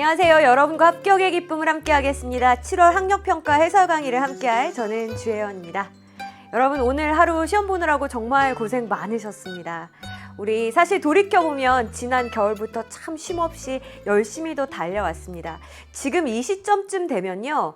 안녕하세요. 여러분과 합격의 기쁨을 함께 하겠습니다. 7월 학력평가 해설 강의를 함께할 저는 주혜연입니다. 여러분 오늘 하루 시험 보느라고 정말 고생 많으셨습니다. 우리 사실 돌이켜보면 지난 겨울부터 참 쉼없이 열심히도 달려왔습니다. 지금 이 시점쯤 되면요.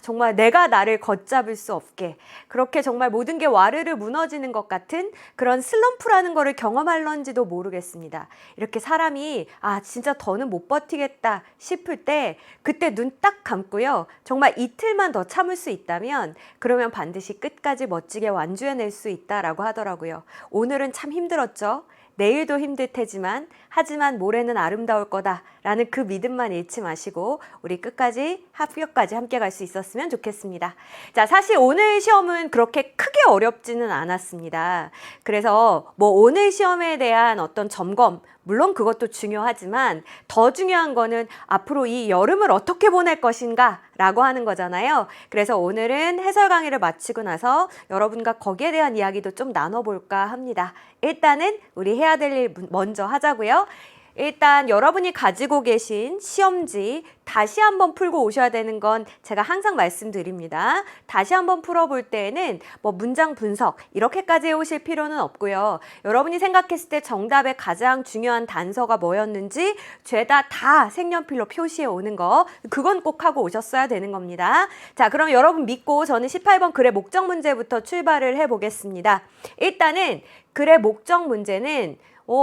정말 내가 나를 걷잡을 수 없게 그렇게 정말 모든 게 와르르 무너지는 것 같은 그런 슬럼프라는 거를 경험할런지도 모르겠습니다. 이렇게 사람이 진짜 더는 못 버티겠다 싶을 때 그때 눈 딱 감고요. 정말 이틀만 더 참을 수 있다면 그러면 반드시 끝까지 멋지게 완주해낼 수 있다라고 하더라고요. 오늘은 참 힘들었죠. 내일도 힘들 테지만 하지만 모레는 아름다울 거다라는 그 믿음만 잃지 마시고 우리 끝까지 합격까지 함께 갈 수 있었으면 좋겠습니다. 자, 사실 오늘 시험은 그렇게 크게 어렵지는 않았습니다. 그래서 오늘 시험에 대한 어떤 점검 물론 그것도 중요하지만 더 중요한 거는 앞으로 이 여름을 어떻게 보낼 것인가 라고 하는 거잖아요. 그래서 오늘은 해설 강의를 마치고 나서 여러분과 거기에 대한 이야기도 좀 나눠볼까 합니다. 일단은 우리 해야 될 일 먼저 하자고요. 일단 여러분이 가지고 계신 시험지 다시 한번 풀고 오셔야 되는 건 제가 항상 말씀드립니다. 다시 한번 풀어볼 때에는 문장 분석 이렇게까지 해오실 필요는 없고요. 여러분이 생각했을 때 정답의 가장 중요한 단서가 뭐였는지 죄다 다 색연필로 표시해 오는 거 그건 꼭 하고 오셨어야 되는 겁니다. 자, 그럼 여러분 믿고 저는 18번 글의 목적 문제부터 출발을 해보겠습니다. 일단은 글의 목적 문제는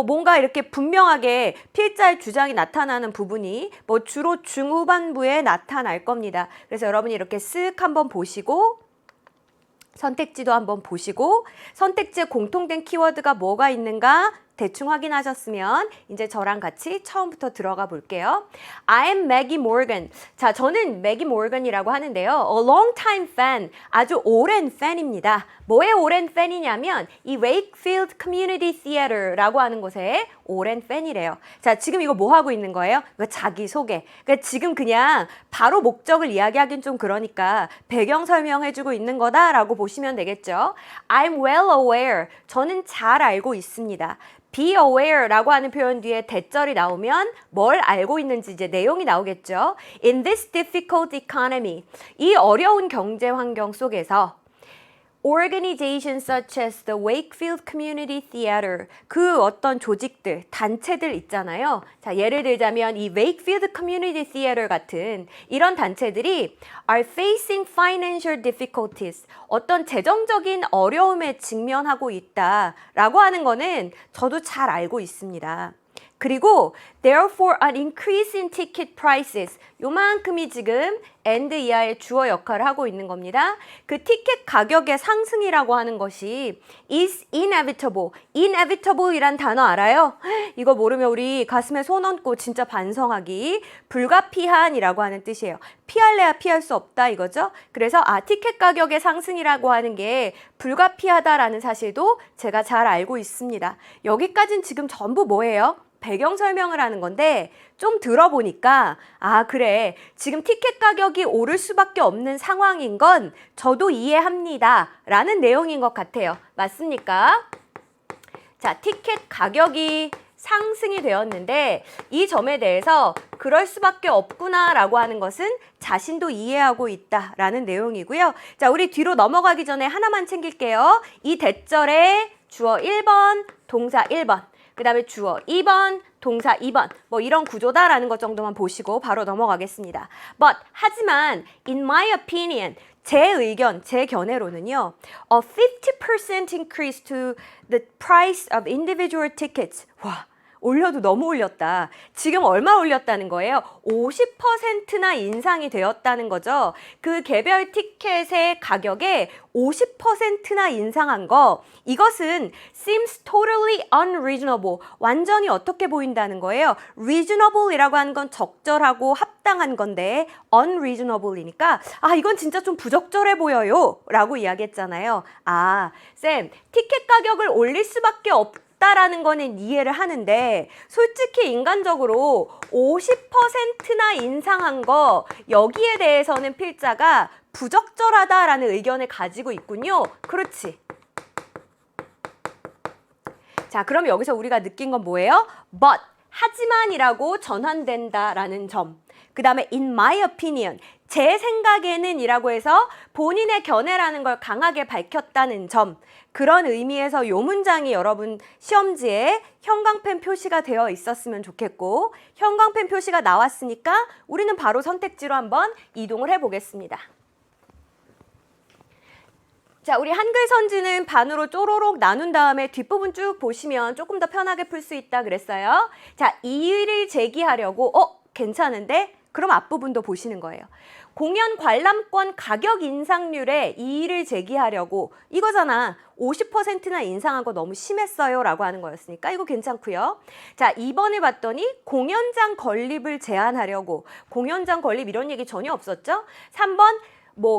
뭔가 이렇게 분명하게 필자의 주장이 나타나는 부분이 주로 중후반부에 나타날 겁니다. 그래서 여러분이 이렇게 쓱 한번 보시고 선택지도 한번 보시고 선택지에 공통된 키워드가 뭐가 있는가 대충 확인하셨으면 이제 저랑 같이 처음부터 들어가 볼게요. I am Maggie Morgan. 자, 저는 Maggie Morgan이라고 하는데요. A long time fan. 아주 오랜 팬입니다. 뭐의 오랜 팬이냐면 이 Wakefield Community Theater라고 하는 곳에 오랜 팬이래요. 자, 지금 이거 뭐 하고 있는 거예요? 이거 자기소개. 그러니까 지금 그냥 바로 목적을 이야기하긴 좀 그러니까 배경 설명해주고 있는 거다라고 보시면 되겠죠. I'm well aware. 저는 잘 알고 있습니다. Be aware라고 하는 표현 뒤에 대절이 나오면 뭘 알고 있는지 이제 내용이 나오겠죠. In this difficult economy, 이 어려운 경제 환경 속에서 Organizations such as the Wakefield Community Theater, 그 어떤 조직들, 단체들 있잖아요. 자, 예를 들자면 이 Wakefield Community Theater 같은 이런 단체들이 are facing financial difficulties, 어떤 재정적인 어려움에 직면하고 있다라고 하는 거는 저도 잘 알고 있습니다. 그리고 therefore an increase in ticket prices, 요만큼이 지금 and 이하의 주어 역할을 하고 있는 겁니다. 그 티켓 가격의 상승이라고 하는 것이 is inevitable. inevitable이란 단어 알아요? 이거 모르면 우리 가슴에 손 얹고 진짜 반성하기. 불가피한이라고 하는 뜻이에요. 피할래야 피할 수 없다 이거죠. 그래서 티켓 가격의 상승이라고 하는 게 불가피하다라는 사실도 제가 잘 알고 있습니다. 여기까지는 지금 전부 뭐예요? 배경 설명을 하는 건데 좀 들어보니까 그래 지금 티켓 가격이 오를 수밖에 없는 상황인 건 저도 이해합니다 라는 내용인 것 같아요. 맞습니까? 자, 티켓 가격이 상승이 되었는데 이 점에 대해서 그럴 수밖에 없구나 라고 하는 것은 자신도 이해하고 있다 라는 내용이고요. 자, 우리 뒤로 넘어가기 전에 하나만 챙길게요. 이 대절에 주어 1번, 동사 1번 그 다음에 주어 2번, 동사 2번 이런 구조다라는 것 정도만 보시고 바로 넘어가겠습니다. But 하지만 in my opinion 제 의견, 제 견해로는요. A 50% increase to the price of individual tickets. 와, 올려도 너무 올렸다. 지금 얼마 올렸다는 거예요? 50%나 인상이 되었다는 거죠. 그 개별 티켓의 가격에 50%나 인상한 거 이것은 seems totally unreasonable. 완전히 어떻게 보인다는 거예요? reasonable이라고 하는 건 적절하고 합당한 건데 unreasonable이니까 이건 진짜 좀 부적절해 보여요 라고 이야기했잖아요. 쌤, 티켓 가격을 올릴 수밖에 없다라는 거는 이해를 하는데 솔직히 인간적으로 50%나 인상한 거 여기에 대해서는 필자가 부적절하다라는 의견을 가지고 있군요. 그렇지. 자, 그럼 여기서 우리가 느낀 건 뭐예요? But 하지만이라고 전환된다라는 점. 그 다음에 in my opinion, 제 생각에는 이라고 해서 본인의 견해라는 걸 강하게 밝혔다는 점. 그런 의미에서 이 문장이 여러분 시험지에 형광펜 표시가 되어 있었으면 좋겠고, 형광펜 표시가 나왔으니까 우리는 바로 선택지로 한번 이동을 해보겠습니다. 자, 우리 한글 선지는 반으로 쪼로록 나눈 다음에 뒷부분 쭉 보시면 조금 더 편하게 풀 수 있다 그랬어요. 자, 이의를 제기하려고 괜찮은데? 그럼 앞부분도 보시는 거예요. 공연 관람권 가격 인상률에 이의를 제기하려고 이거잖아. 50%나 인상한 거 너무 심했어요 라고 하는 거였으니까 이거 괜찮고요. 자, 2번을 봤더니 공연장 건립을 제한하려고, 공연장 건립 이런 얘기 전혀 없었죠. 3번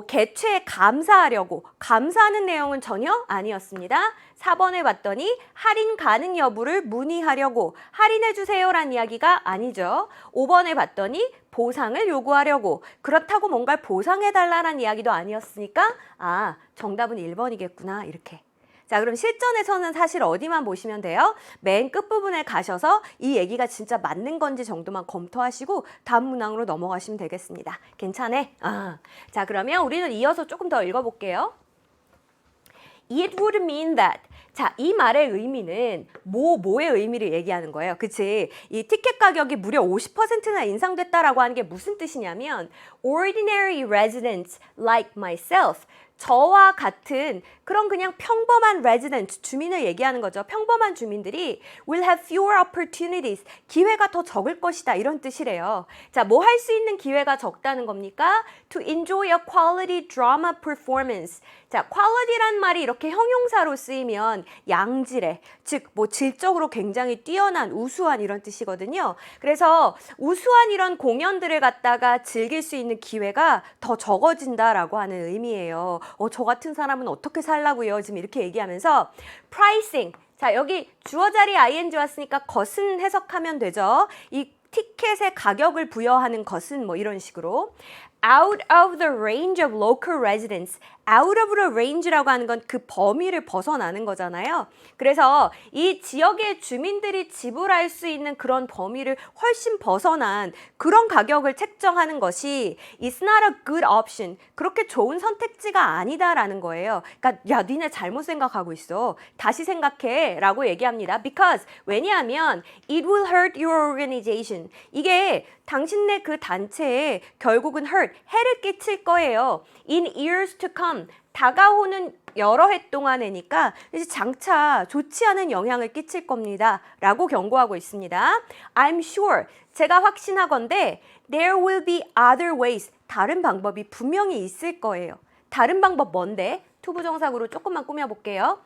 개최에 감사하려고, 감사하는 내용은 전혀 아니었습니다. 4번을 봤더니 할인 가능 여부를 문의하려고, 할인해 주세요란 이야기가 아니죠. 5번을 봤더니 보상을 요구하려고, 그렇다고 뭔가를 보상해달라는 이야기도 아니었으니까 정답은 1번이겠구나 이렇게. 자, 그럼 실전에서는 사실 어디만 보시면 돼요? 맨 끝부분에 가셔서 이 얘기가 진짜 맞는 건지 정도만 검토하시고 다음 문항으로 넘어가시면 되겠습니다. 괜찮네? 자, 그러면 우리는 이어서 조금 더 읽어볼게요. It would mean that. 자, 이 말의 의미는 뭐의 의미를 얘기하는 거예요. 그치? 이 티켓 가격이 무려 50%나 인상됐다라고 하는 게 무슨 뜻이냐면 ordinary residents like myself, 저와 같은 그런 그냥 평범한 resident, 주민을 얘기하는 거죠. 평범한 주민들이 will have fewer opportunities, 기회가 더 적을 것이다 이런 뜻이래요. 자, 뭐 할 수 있는 기회가 적다는 겁니까? To enjoy a quality drama performance. 자, quality란 말이 이렇게 형용사로 쓰이면 양질의, 즉 질적으로 굉장히 뛰어난, 우수한 이런 뜻이거든요. 그래서 우수한 이런 공연들을 갖다가 즐길 수 있는 기회가 더 적어진다라고 하는 의미예요. 저 같은 사람은 어떻게 살라고요? 지금 이렇게 얘기하면서 pricing. 자, 여기 주어 자리 ing 왔으니까 것은 해석하면 되죠. 이 티켓의 가격을 부여하는 것은 이런 식으로 out of the range of local residents. out of the range라고 하는 건 그 범위를 벗어나는 거잖아요. 그래서 이 지역의 주민들이 지불할 수 있는 그런 범위를 훨씬 벗어난 그런 가격을 책정하는 것이 it's not a good option. 그렇게 좋은 선택지가 아니다라는 거예요. 그러니까 야, 니네 잘못 생각하고 있어. 다시 생각해 라고 얘기합니다. Because 왜냐하면 it will hurt your organization. 이게 당신네 그 단체에 결국은 hurt, 해를 끼칠 거예요. In years to come. 다가오는 여러 해 동안이니까 이제 장차 좋지 않은 영향을 끼칠 겁니다. 라고 경고하고 있습니다. I'm sure, 제가 확신하건대 there will be other ways, 다른 방법이 분명히 있을 거예요. 다른 방법 뭔데? 투부정사구로 조금만 꾸며볼게요.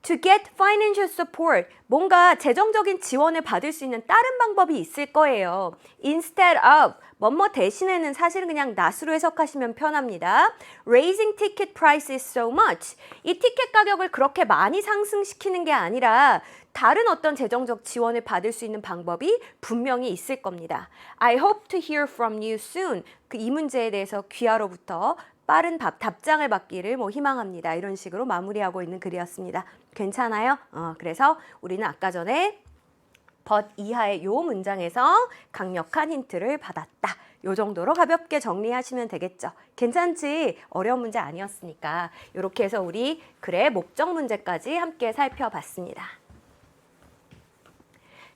To get financial support, 뭔가 재정적인 지원을 받을 수 있는 다른 방법이 있을 거예요. Instead of, 뭐뭐 대신에는 사실은 그냥 not으로 해석하시면 편합니다. Raising ticket prices so much. 이 티켓 가격을 그렇게 많이 상승시키는 게 아니라 다른 어떤 재정적 지원을 받을 수 있는 방법이 분명히 있을 겁니다. I hope to hear from you soon. 이 문제에 대해서 귀하로부터 빠른 답장을 받기를 희망합니다. 이런 식으로 마무리하고 있는 글이었습니다. 괜찮아요? 그래서 우리는 아까 전에 but 이하의 요 문장에서 강력한 힌트를 받았다. 요 정도로 가볍게 정리하시면 되겠죠. 괜찮지? 어려운 문제 아니었으니까. 이렇게 해서 우리 글의 목적 문제까지 함께 살펴봤습니다.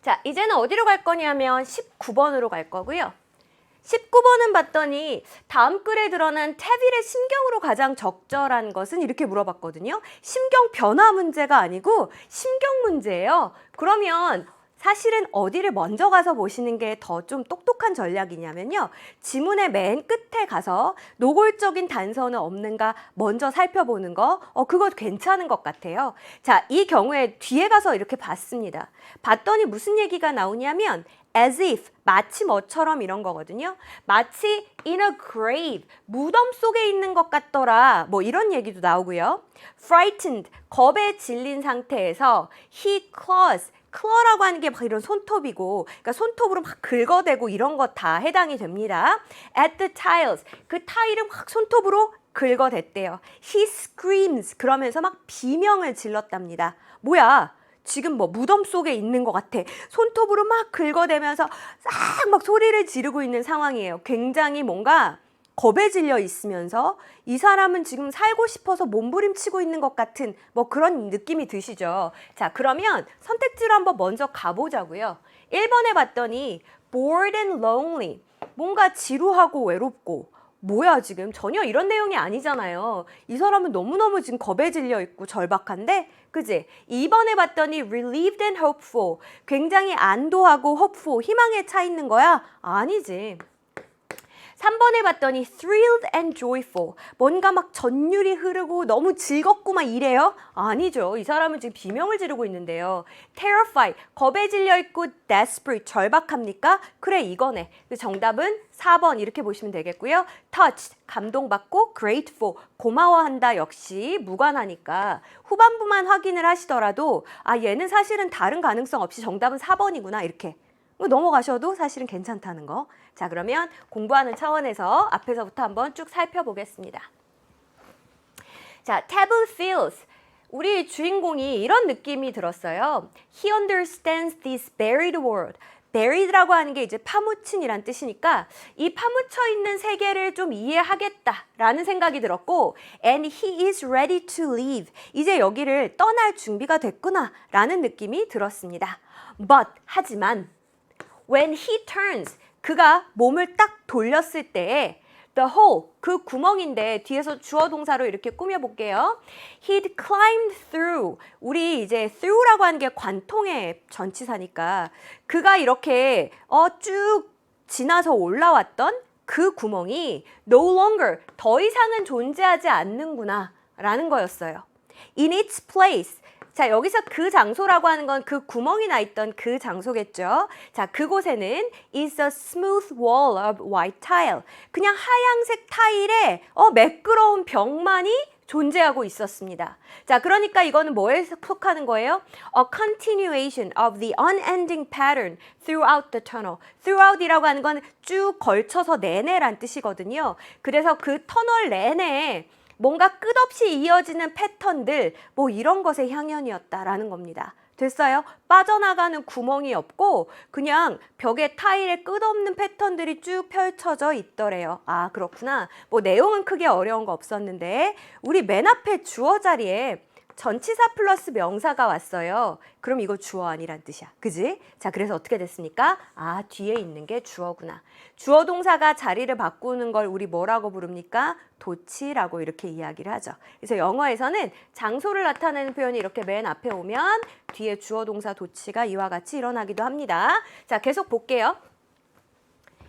자, 이제는 어디로 갈 거냐면 19번으로 갈 거고요. 19번은 봤더니 다음 글에 드러난 태빌의 심경으로 가장 적절한 것은 이렇게 물어봤거든요. 심경 변화 문제가 아니고 심경 문제예요. 그러면 사실은 어디를 먼저 가서 보시는 게 더 좀 똑똑한 전략이냐면요. 지문의 맨 끝에 가서 노골적인 단서는 없는가 먼저 살펴보는 거, 그거 괜찮은 것 같아요. 자, 이 경우에 뒤에 가서 이렇게 봤습니다. 봤더니 무슨 얘기가 나오냐면 as if, 마치 뭐처럼 이런 거거든요. 마치 in a grave, 무덤 속에 있는 것 같더라. 이런 얘기도 나오고요. frightened, 겁에 질린 상태에서 he claws, 클러라고 하는 게 막 이런 손톱이고, 그러니까 손톱으로 막 긁어대고 이런 거 다 해당이 됩니다. At the tiles, 그 타일을 막 손톱으로 긁어댔대요. He screams, 그러면서 막 비명을 질렀답니다. 뭐야? 지금 뭐 무덤 속에 있는 것 같아. 손톱으로 막 긁어대면서 싹 막 소리를 지르고 있는 상황이에요. 굉장히 뭔가 겁에 질려 있으면서 이 사람은 지금 살고 싶어서 몸부림치고 있는 것 같은 뭐 그런 느낌이 드시죠. 자, 그러면 선택지로 한번 먼저 가보자고요. 1번에 봤더니 bored and lonely. 뭔가 지루하고 외롭고 뭐야 지금 전혀 이런 내용이 아니잖아요. 이 사람은 너무너무 지금 겁에 질려 있고 절박한데 그지? 2번에 봤더니 relieved and hopeful. 굉장히 안도하고 hopeful. 희망에 차 있는 거야? 아니지. 3번에 봤더니 thrilled and joyful. 뭔가 막 전율이 흐르고 너무 즐겁고 막 이래요? 아니죠. 이 사람은 지금 비명을 지르고 있는데요. terrified, 겁에 질려 있고 desperate, 절박합니까? 그래, 이거네. 정답은 4번 이렇게 보시면 되겠고요. touched, 감동받고 grateful, 고마워한다 역시 무관하니까 후반부만 확인을 하시더라도 아, 얘는 사실은 다른 가능성 없이 정답은 4번이구나 이렇게 넘어가셔도 사실은 괜찮다는 거. 자, 그러면 공부하는 차원에서 앞에서부터 한번 쭉 살펴보겠습니다. 자, taboo feels. 우리 주인공이 이런 느낌이 들었어요. He understands this buried world. buried라고 하는 게 이제 파묻힌이란 뜻이니까 이 파묻혀 있는 세계를 좀 이해하겠다라는 생각이 들었고 and he is ready to leave. 이제 여기를 떠날 준비가 됐구나라는 느낌이 들었습니다. But, 하지만 when he turns, 그가 몸을 딱 돌렸을 때에 the hole, 그 구멍인데 뒤에서 주어 동사로 이렇게 꾸며볼게요. He'd climbed through. 우리 이제 through라고 하는 게 관통의 전치사니까 그가 이렇게 쭉 지나서 올라왔던 그 구멍이 no longer, 더 이상은 존재하지 않는구나 라는 거였어요. In its place. 자, 여기서 그 장소라고 하는 건 그 구멍이 나 있던 그 장소겠죠. 자, 그곳에는 is a smooth wall of white tile. 그냥 하얀색 타일에 매끄러운 벽만이 존재하고 있었습니다. 자, 그러니까 이거는 뭐에 속하는 거예요? A continuation of the unending pattern throughout the tunnel. throughout이라고 하는 건 쭉 걸쳐서 내내란 뜻이거든요. 그래서 그 터널 내내에 뭔가 끝없이 이어지는 패턴들 뭐 이런 것의 향연이었다라는 겁니다. 됐어요? 빠져나가는 구멍이 없고 그냥 벽에 타일에 끝없는 패턴들이 쭉 펼쳐져 있더래요. 아, 그렇구나. 뭐 내용은 크게 어려운 거 없었는데 우리 맨 앞에 주어 자리에 전치사 플러스 명사가 왔어요. 그럼 이거 주어 아니란 뜻이야. 그지? 자, 그래서 어떻게 됐습니까? 아, 뒤에 있는 게 주어구나. 주어 동사가 자리를 바꾸는 걸 우리 뭐라고 부릅니까? 도치라고 이렇게 이야기를 하죠. 그래서 영어에서는 장소를 나타내는 표현이 이렇게 맨 앞에 오면 뒤에 주어 동사 도치가 이와 같이 일어나기도 합니다. 자, 계속 볼게요.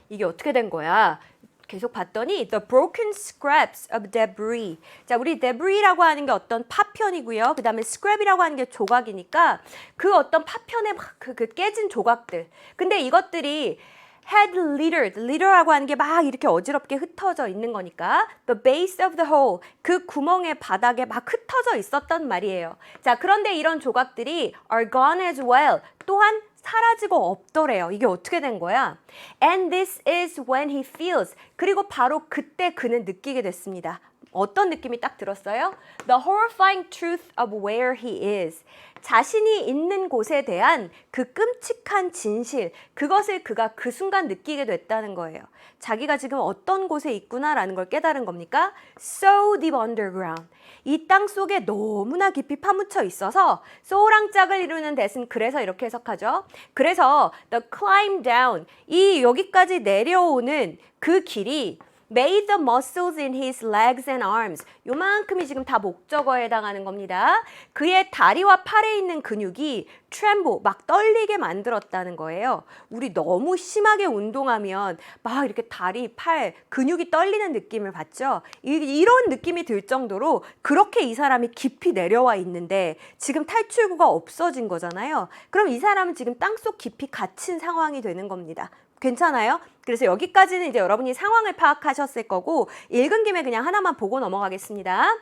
이게 어떻게 된 거야? 계속 봤더니 the broken scraps of debris. 자, 우리 debris라고 하는 게 어떤 파편이고요. 그 다음에 scrap이라고 하는 게 조각이니까 그 어떤 파편의 그 깨진 조각들. 근데 이것들이 had littered, litter라고 하는 게 막 이렇게 어지럽게 흩어져 있는 거니까 the base of the hole, 그 구멍의 바닥에 막 흩어져 있었단 말이에요. 자, 그런데 이런 조각들이 are gone as well. 또한 사라지고 없더래요. 이게 어떻게 된 거야? And this is when he feels. 그리고 바로 그때 그는 느끼게 됐습니다. 어떤 느낌이 딱 들었어요? The horrifying truth of where he is. 자신이 있는 곳에 대한 그 끔찍한 진실, 그것을 그가 그 순간 느끼게 됐다는 거예요. 자기가 지금 어떤 곳에 있구나라는 걸 깨달은 겁니까? So deep underground. 이 땅 속에 너무나 깊이 파묻혀 있어서 so랑 짝을 이루는 대신 그래서 이렇게 해석하죠. 그래서 the climb down, 이 여기까지 내려오는 그 길이 made the muscles in his legs and arms. 요만큼이 지금 다 목적어에 해당하는 겁니다. 그의 다리와 팔에 있는 근육이 tremble, 막 떨리게 만들었다는 거예요. 우리 너무 심하게 운동하면 막 이렇게 다리, 팔, 근육이 떨리는 느낌을 받죠. 이런 느낌이 들 정도로 그렇게 이 사람이 깊이 내려와 있는데 지금 탈출구가 없어진 거잖아요. 그럼 이 사람은 지금 땅속 깊이 갇힌 상황이 되는 겁니다. 괜찮아요? 그래서 여기까지는 이제 여러분이 상황을 파악하셨을 거고 읽은 김에 그냥 하나만 보고 넘어가겠습니다.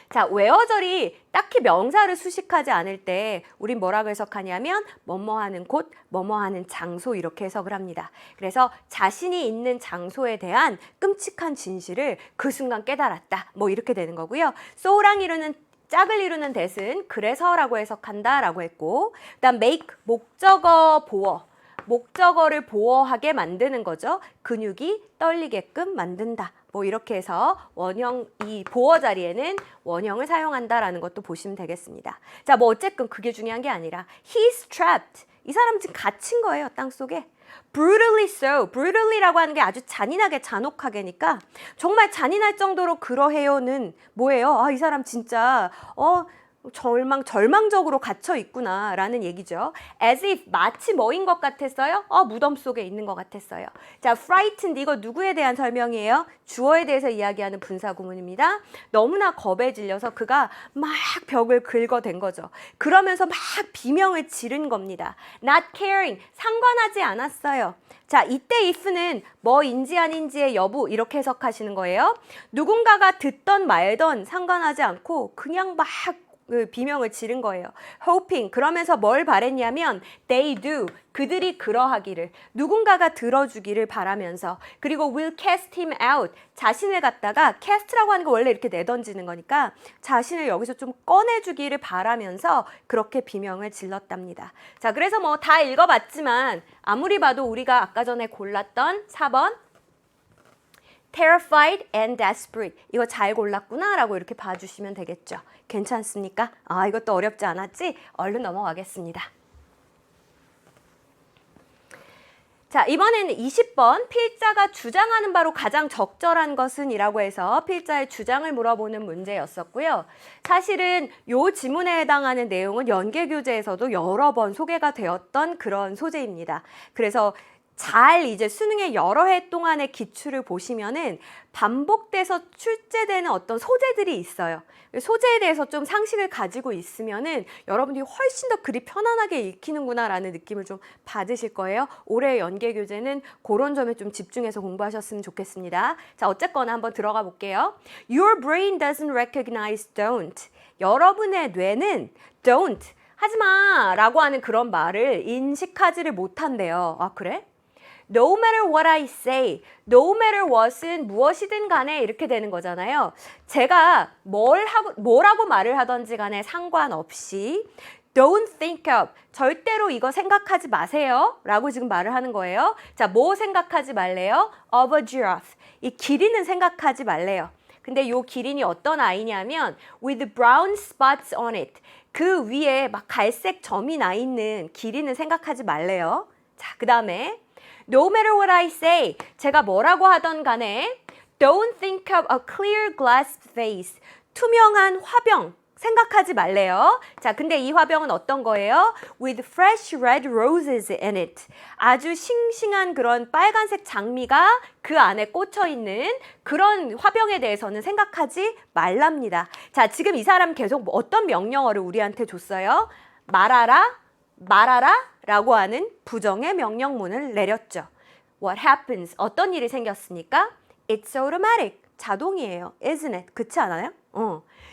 자, where절이 딱히 명사를 수식하지 않을 때 우린 뭐라고 해석하냐면 뭐뭐하는 곳, 뭐뭐하는 장소 이렇게 해석을 합니다. 그래서 자신이 있는 장소에 대한 끔찍한 진실을 그 순간 깨달았다. 뭐 이렇게 되는 거고요. so랑 이루는 짝을 이루는 that은 그래서라고 해석한다 라고 했고, 그 다음 make, 목적어 보어. 목적어를 보어하게 만드는 거죠. 근육이 떨리게끔 만든다. 뭐 이렇게 해서 원형, 이 보어 자리에는 원형을 사용한다라는 것도 보시면 되겠습니다. 자, 뭐 어쨌든 그게 중요한 게 아니라 he's trapped. 이 사람 지금 갇힌 거예요, 땅속에. brutally so. brutally라고 하는 게 아주 잔인하게, 잔혹하게니까 정말 잔인할 정도로 그러해요는 뭐예요? 아, 이 사람 진짜 절망적으로 갇혀 있구나라는 얘기죠. as if, 마치 뭐인 것 같았어요? 무덤 속에 있는 것 같았어요. 자, frightened, 이거 누구에 대한 설명이에요? 주어에 대해서 이야기하는 분사구문입니다. 너무나 겁에 질려서 그가 막 벽을 긁어댄 거죠. 그러면서 막 비명을 지른 겁니다. not caring, 상관하지 않았어요. 자, 이때 if는 뭐인지 아닌지의 여부 이렇게 해석하시는 거예요. 누군가가 듣던 말던 상관하지 않고 그냥 막 비명을 지른 거예요. hoping, 그러면서 뭘 바랬냐면 they do, 그들이 그러하기를, 누군가가 들어주기를 바라면서, 그리고 will cast him out, 자신을 갖다가 cast라고 하는 거 원래 이렇게 내던지는 거니까 자신을 여기서 좀 꺼내주기를 바라면서 그렇게 비명을 질렀답니다. 자, 그래서 뭐 다 읽어봤지만 아무리 봐도 우리가 아까 전에 골랐던 4번 terrified and desperate, 이거 잘 골랐구나 라고 이렇게 봐주시면 되겠죠. 괜찮습니까? 아, 이것도 어렵지 않았지? 얼른 넘어가겠습니다. 자, 이번에는 20번 필자가 주장하는 바로 가장 적절한 것은 이라고 해서 필자의 주장을 물어보는 문제였었고요. 사실은 이 지문에 해당하는 내용은 연계교재에서도 여러 번 소개가 되었던 그런 소재입니다. 그래서 잘 이제 수능의 여러 해 동안의 기출을 보시면은 반복돼서 출제되는 어떤 소재들이 있어요. 소재에 대해서 좀 상식을 가지고 있으면은 여러분들이 훨씬 더 글이 편안하게 읽히는구나라는 느낌을 좀 받으실 거예요. 올해 연계교재는 그런 점에 좀 집중해서 공부하셨으면 좋겠습니다. 자, 어쨌거나 한번 들어가 볼게요. Your brain doesn't recognize don't. 여러분의 뇌는 don't, 하지마 라고 하는 그런 말을 인식하지를 못한대요. 아, 그래? No matter what I say, no matter what은 무엇이든 간에 이렇게 되는 거잖아요. 제가 뭐라고 말을 하던지 간에 상관없이 don't think of, 절대로 이거 생각하지 마세요 라고 지금 말을 하는 거예요. 자, 뭐 생각하지 말래요? Of a giraffe, 이 기린은 생각하지 말래요. 근데 요 기린이 어떤 아이냐면 with brown spots on it, 그 위에 막 갈색 점이 나 있는 기린은 생각하지 말래요. 자, 그 다음에 No matter what I say, 제가 뭐라고 하던 간에 don't think of a clear glass vase, 투명한 화병 생각하지 말래요. 자, 근데 이 화병은 어떤 거예요? With fresh red roses in it, 아주 싱싱한 그런 빨간색 장미가 그 안에 꽂혀 있는 그런 화병에 대해서는 생각하지 말랍니다. 자, 지금 이 사람 계속 어떤 명령어를 우리한테 줬어요? 말하라, 말하라 라고 하는 부정의 명령문을 내렸죠. What happens? 어떤 일이 생겼습니까? It's automatic. 자동이에요. Isn't it? 그렇지 않아요?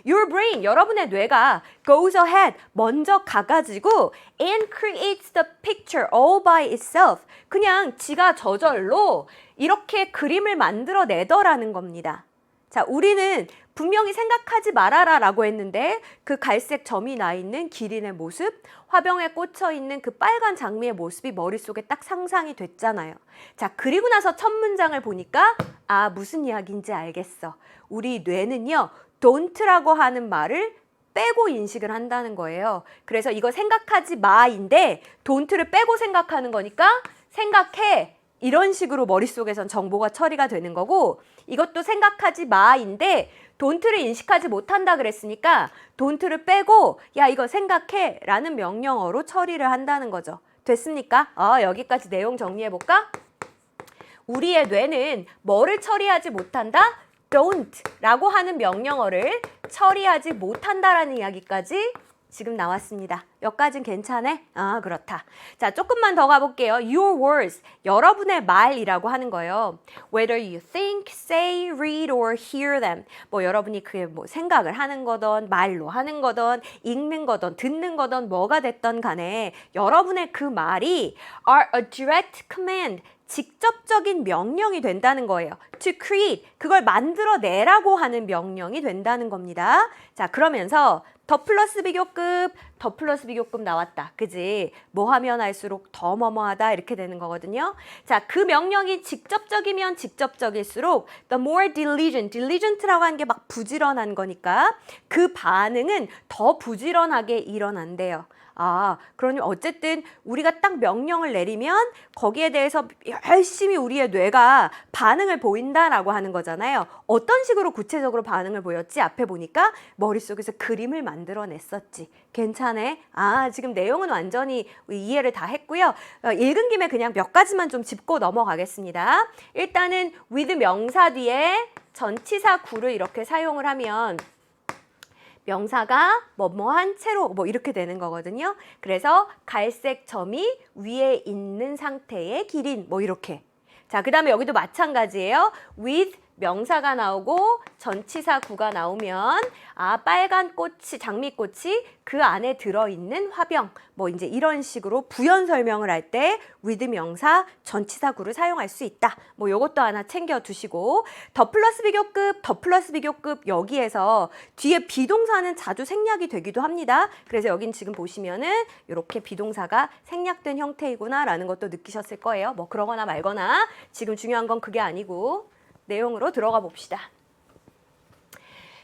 Your brain, 여러분의 뇌가 goes ahead, 먼저 가가지고 and creates the picture all by itself. 그냥 지가 저절로 이렇게 그림을 만들어내더라는 겁니다. 자, 우리는 분명히 생각하지 말아라 라고 했는데 그 갈색 점이 나 있는 기린의 모습, 화병에 꽂혀 있는 그 빨간 장미의 모습이 머릿속에 딱 상상이 됐잖아요. 자, 그리고 나서 첫 문장을 보니까 아, 무슨 이야기인지 알겠어. 우리 뇌는요, don't라고 하는 말을 빼고 인식을 한다는 거예요. 그래서 이거 생각하지 마인데 don't를 빼고 생각하는 거니까 생각해. 이런 식으로 머릿속에선 정보가 처리가 되는 거고, 이것도 생각하지 마인데 don't를 인식하지 못한다 그랬으니까 don't를 빼고 야, 이거 생각해 라는 명령어로 처리를 한다는 거죠. 됐습니까? 여기까지 내용 정리해 볼까? 우리의 뇌는 뭐를 처리하지 못한다? don't 라고 하는 명령어를 처리하지 못한다라는 이야기까지 지금 나왔습니다. 여기까진 괜찮네? 아, 그렇다. 자, 조금만 더 가볼게요. Your words, 여러분의 말이라고 하는 거예요. Whether you think, say, read, or hear them. 뭐 여러분이 그게 뭐 생각을 하는 거든, 말로 하는 거든, 읽는 거든, 듣는 거든, 뭐가 됐던 간에 여러분의 그 말이 are a direct command. 직접적인 명령이 된다는 거예요. To create, 그걸 만들어내라고 하는 명령이 된다는 겁니다. 자, 그러면서 더 플러스 비교급, 더 플러스 비교급 나왔다. 그지? 뭐 하면 할수록 더 뭐뭐하다 이렇게 되는 거거든요. 자, 그 명령이 직접적이면 직접적일수록 the more diligent라고 하는 게 막 부지런한 거니까 그 반응은 더 부지런하게 일어난대요. 아, 그러니 어쨌든 우리가 딱 명령을 내리면 거기에 대해서 열심히 우리의 뇌가 반응을 보인다라고 하는 거잖아요. 어떤 식으로 구체적으로 반응을 보였지? 앞에 보니까 머릿속에서 그림을 만들어냈었지. 괜찮네? 아, 지금 내용은 완전히 이해를 다 했고요. 읽은 김에 그냥 몇 가지만 좀 짚고 넘어가겠습니다. 일단은 with 명사 뒤에 전치사 구를 이렇게 사용을 하면 명사가 뭐뭐한 채로 뭐 이렇게 되는 거거든요. 그래서 갈색 점이 위에 있는 상태의 기린 뭐 이렇게. 자, 그 다음에 여기도 마찬가지예요. with 명사가 나오고 전치사 구가 나오면 아, 빨간 꽃이 장미꽃이 그 안에 들어있는 화병 뭐 이제 이런 식으로 부연 설명을 할 때 with 명사 전치사 구를 사용할 수 있다. 뭐 요것도 하나 챙겨 두시고 더 플러스 비교급 여기에서 뒤에 비동사는 자주 생략이 되기도 합니다. 그래서 여긴 지금 보시면은 이렇게 비동사가 생략된 형태이구나 라는 것도 느끼셨을 거예요. 뭐 그러거나 말거나 지금 중요한 건 그게 아니고 내용으로 들어가 봅시다.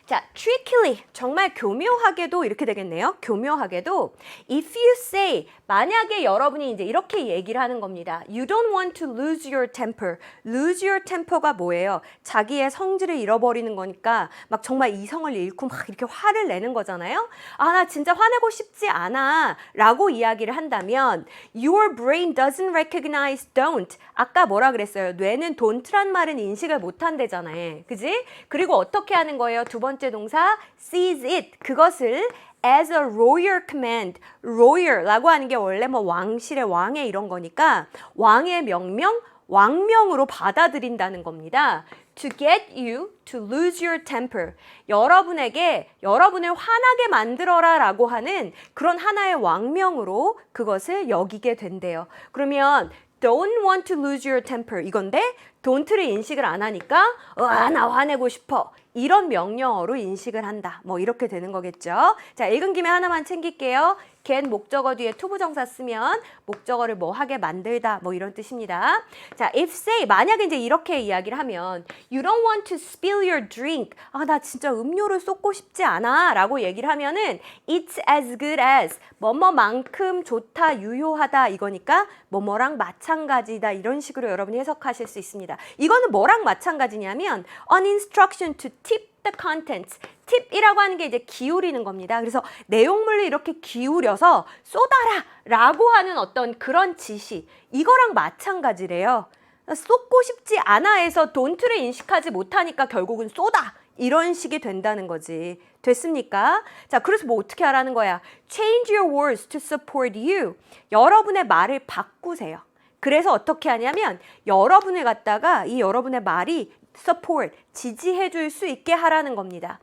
자, trickily, 정말 교묘하게도 이렇게 되겠네요. 교묘하게도 if you say, 만약에 여러분이 이제 이렇게 얘기를 하는 겁니다. You don't want to lose your temper. lose your temper가 뭐예요? 자기의 성질을 잃어버리는 거니까 막 정말 이성을 잃고 막 이렇게 화를 내는 거잖아요. 아, 나 진짜 화내고 싶지 않아 라고 이야기를 한다면 your brain doesn't recognize don't. 아까 뭐라 그랬어요? 뇌는 don't란 말은 인식을 못한대잖아요. 그지? 그리고 어떻게 하는 거예요? 두 번째 동사 sees it. 그것을 as a royal command. royal라고 하는 게 원래 뭐 왕실의 왕의 이런 거니까 왕의 명령, 왕명으로 받아들인다는 겁니다. To get you to lose your temper. 여러분에게 여러분을 화나게 만들어라 라고 하는 그런 하나의 왕명으로 그것을 여기게 된대요. 그러면 don't want to lose your temper 이건데 don't를 인식을 안 하니까 나 화내고 싶어. 이런 명령어로 인식을 한다. 뭐 이렇게 되는 거겠죠. 자, 읽은 김에 하나만 챙길게요. get 목적어 뒤에 투부정사 쓰면 목적어를 뭐 하게 만들다 뭐 이런 뜻입니다. 자, if say 만약에 이제 이렇게 이야기를 하면 you don't want to spill your drink. 아, 나 진짜 음료를 쏟고 싶지 않아 라고 얘기를 하면은 it's as good as 뭐뭐만큼 좋다, 유효하다 이거니까 뭐뭐랑 마찬가지다 이런 식으로 여러분이 해석하실 수 있습니다. 이거는 뭐랑 마찬가지냐면 an instruction to tip the contents. 팁이라고 하는 게 이제 기울이는 겁니다. 그래서 내용물을 이렇게 기울여서 쏟아라 라고 하는 어떤 그런 지시. 이거랑 마찬가지래요. 쏟고 싶지 않아 해서 don't를 인식하지 못하니까 결국은 쏟아. 이런 식이 된다는 거지. 됐습니까? 자, 그래서 뭐 어떻게 하라는 거야? Change your words to support you. 여러분의 말을 바꾸세요. 그래서 어떻게 하냐면 여러분을 갖다가 이 여러분의 말이 support, 지지해 줄 수 있게 하라는 겁니다.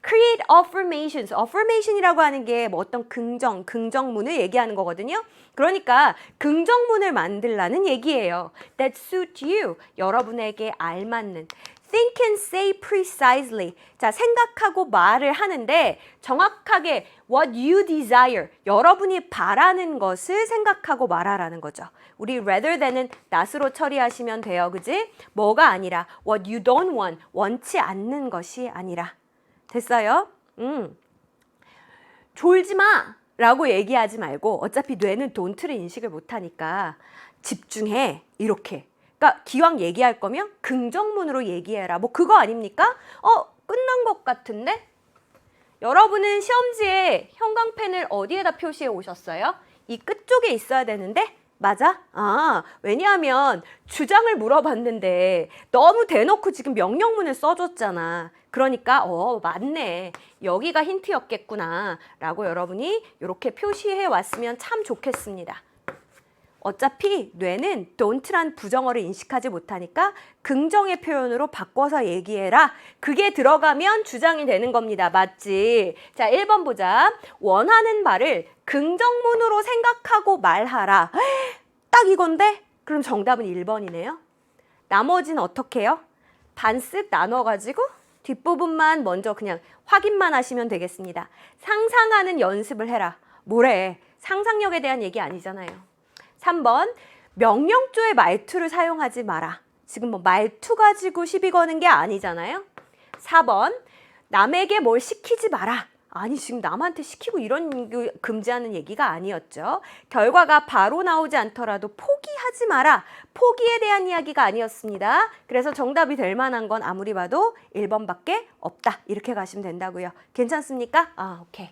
Create affirmations. affirmation이라고 하는 게 뭐 어떤 긍정문을 얘기하는 거거든요. 그러니까 긍정문을 만들라는 얘기예요. That suit you. 여러분에게 알맞는. Think and say precisely. 자, 생각하고 말을 하는데 정확하게 what you desire. 여러분이 바라는 것을 생각하고 말하라는 거죠. 우리 rather than은 not으로 처리하시면 돼요. 그지? 뭐가 아니라 what you don't want. 원치 않는 것이 아니라. 됐어요? 졸지 마! 라고 얘기하지 말고 어차피 뇌는 don't를 인식을 못하니까 집중해. 이렇게. 그러니까 기왕 얘기할 거면 긍정문으로 얘기해라. 뭐 그거 아닙니까? 끝난 것 같은데? 여러분은 시험지에 형광펜을 어디에다 표시해 오셨어요? 이 끝쪽에 있어야 되는데? 맞아? 아, 왜냐하면 주장을 물어봤는데 너무 대놓고 지금 명령문을 써줬잖아. 그러니까 맞네. 여기가 힌트였겠구나 라고 여러분이 이렇게 표시해 왔으면 참 좋겠습니다. 어차피 뇌는 don't란 부정어를 인식하지 못하니까 긍정의 표현으로 바꿔서 얘기해라. 그게 들어가면 주장이 되는 겁니다. 맞지? 자, 1번 보자. 원하는 말을 긍정문으로 생각하고 말하라. 딱 이건데? 그럼 정답은 1번이네요. 나머지는 어떻게 해요? 반쓱 나눠가지고 뒷부분만 먼저 그냥 확인만 하시면 되겠습니다. 상상하는 연습을 해라. 뭐래? 상상력에 대한 얘기 아니잖아요. 3번, 명령조의 말투를 사용하지 마라. 지금 뭐 말투 가지고 시비 거는 게 아니잖아요. 4번, 남에게 뭘 시키지 마라. 아니, 지금 남한테 시키고 이런 금지하는 얘기가 아니었죠. 결과가 바로 나오지 않더라도 포기하지 마라. 포기에 대한 이야기가 아니었습니다. 그래서 정답이 될 만한 건 아무리 봐도 1번밖에 없다. 이렇게 가시면 된다고요. 괜찮습니까? 오케이.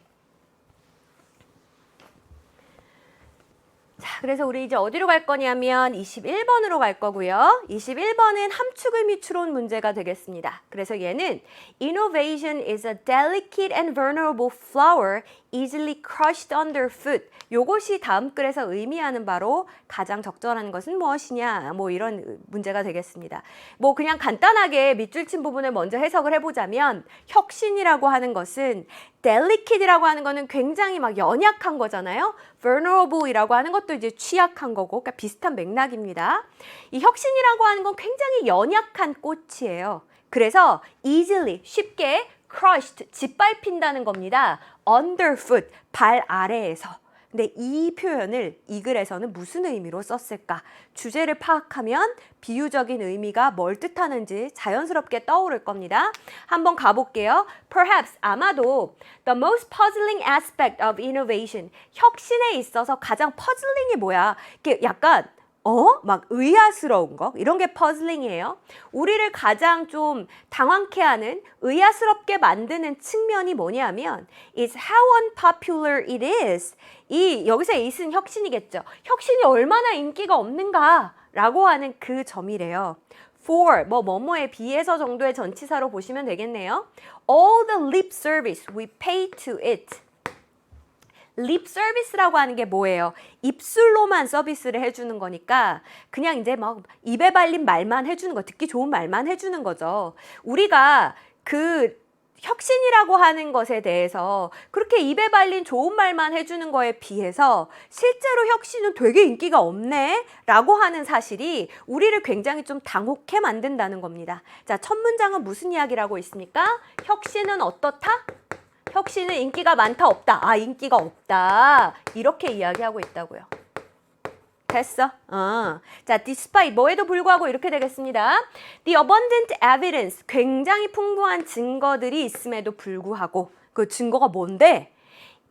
자, 그래서 우리 이제 어디로 갈 거냐면 21번으로 갈 거고요. 21번은 함축의미 추론 문제가 되겠습니다. 그래서 얘는 Innovation is a delicate and vulnerable flower easily crushed underfoot. 요것이 다음 글에서 의미하는 바로 가장 적절한 것은 무엇이냐, 뭐 이런 문제가 되겠습니다. 뭐 그냥 간단하게 밑줄 친 부분을 먼저 해석을 해보자면 혁신이라고 하는 것은 delicate이라고 하는 거는 굉장히 막 연약한 거잖아요. vulnerable이라고 하는 것도 이제 취약한 거고, 그러니까 비슷한 맥락입니다. 이 혁신이라고 하는 건 굉장히 연약한 꽃이에요. 그래서 easily, 쉽게 crushed, 짓밟힌다는 겁니다. underfoot, 발 아래에서. 근데 이 표현을 이 글에서는 무슨 의미로 썼을까? 주제를 파악하면 비유적인 의미가 뭘 뜻하는지 자연스럽게 떠오를 겁니다. 한번 가볼게요. Perhaps, 아마도 the most puzzling aspect of innovation, 혁신에 있어서 가장 퍼즐링이 뭐야? 이게 약간 막 의아스러운 거? 이런 게 퍼즐링이에요. 우리를 가장 좀 당황케 하는, 의아스럽게 만드는 측면이 뭐냐면 is how unpopular it is. 여기서 it은 혁신이겠죠. 혁신이 얼마나 인기가 없는가 라고 하는 그 점이래요. for, 뭐뭐에 비해서 정도의 전치사로 보시면 되겠네요. All the lip service we pay to it. 립 서비스라고 하는 게 뭐예요? 입술로만 서비스를 해주는 거니까 그냥 이제 막 입에 발린 말만 해주는 거, 듣기 좋은 말만 해주는 거죠. 우리가 그 혁신이라고 하는 것에 대해서 그렇게 입에 발린 좋은 말만 해주는 거에 비해서 실제로 혁신은 되게 인기가 없네 라고 하는 사실이 우리를 굉장히 좀 당혹해 만든다는 겁니다. 자, 첫 문장은 무슨 이야기라고 있습니까? 혁신은 어떻다? 혁신은 인기가 많다, 없다? 인기가 없다. 이렇게 이야기하고 있다고요. 됐어? 자, despite, 뭐에도 불구하고 이렇게 되겠습니다. The abundant evidence, 굉장히 풍부한 증거들이 있음에도 불구하고, 그 증거가 뭔데?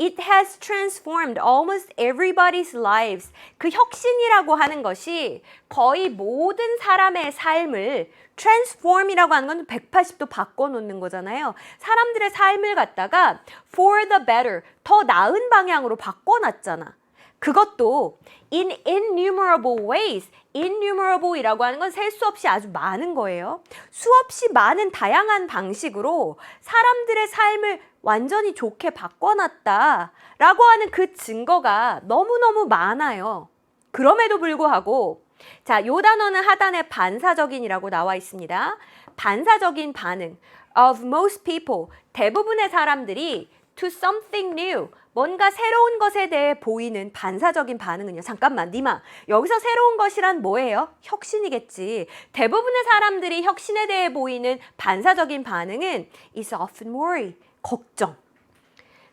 It has transformed almost everybody's lives. 그 혁신이라고 하는 것이 거의 모든 사람의 삶을 transform이라고 하는 건 180도 바꿔놓는 거잖아요. 사람들의 삶을 갖다가 for the better, 더 나은 방향으로 바꿔놨잖아. 그것도 in innumerable ways. innumerable이라고 하는 건 셀 수 없이 아주 많은 거예요. 수없이 많은 다양한 방식으로 사람들의 삶을 완전히 좋게 바꿔놨다라고 하는 그 증거가 너무너무 많아요. 그럼에도 불구하고 자, 요 단어는 하단에 반사적인이라고 나와 있습니다. 반사적인 반응 of most people, 대부분의 사람들이 to something new, 뭔가 새로운 것에 대해 보이는 반사적인 반응은요. 잠깐만, 니마. 여기서 새로운 것이란 뭐예요? 혁신이겠지. 대부분의 사람들이 혁신에 대해 보이는 반사적인 반응은 is often worry, 걱정.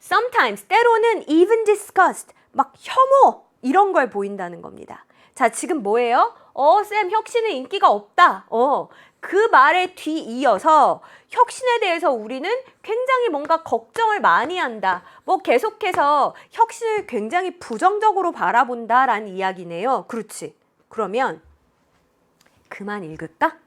Sometimes, 때로는 even disgust, 막 혐오 이런 걸 보인다는 겁니다. 자, 지금 뭐예요? 쌤, 혁신은 인기가 없다. 그 말에 뒤이어서 혁신에 대해서 우리는 굉장히 뭔가 걱정을 많이 한다. 뭐 계속해서 혁신을 굉장히 부정적으로 바라본다라는 이야기네요. 그렇지. 그러면 그만 읽을까?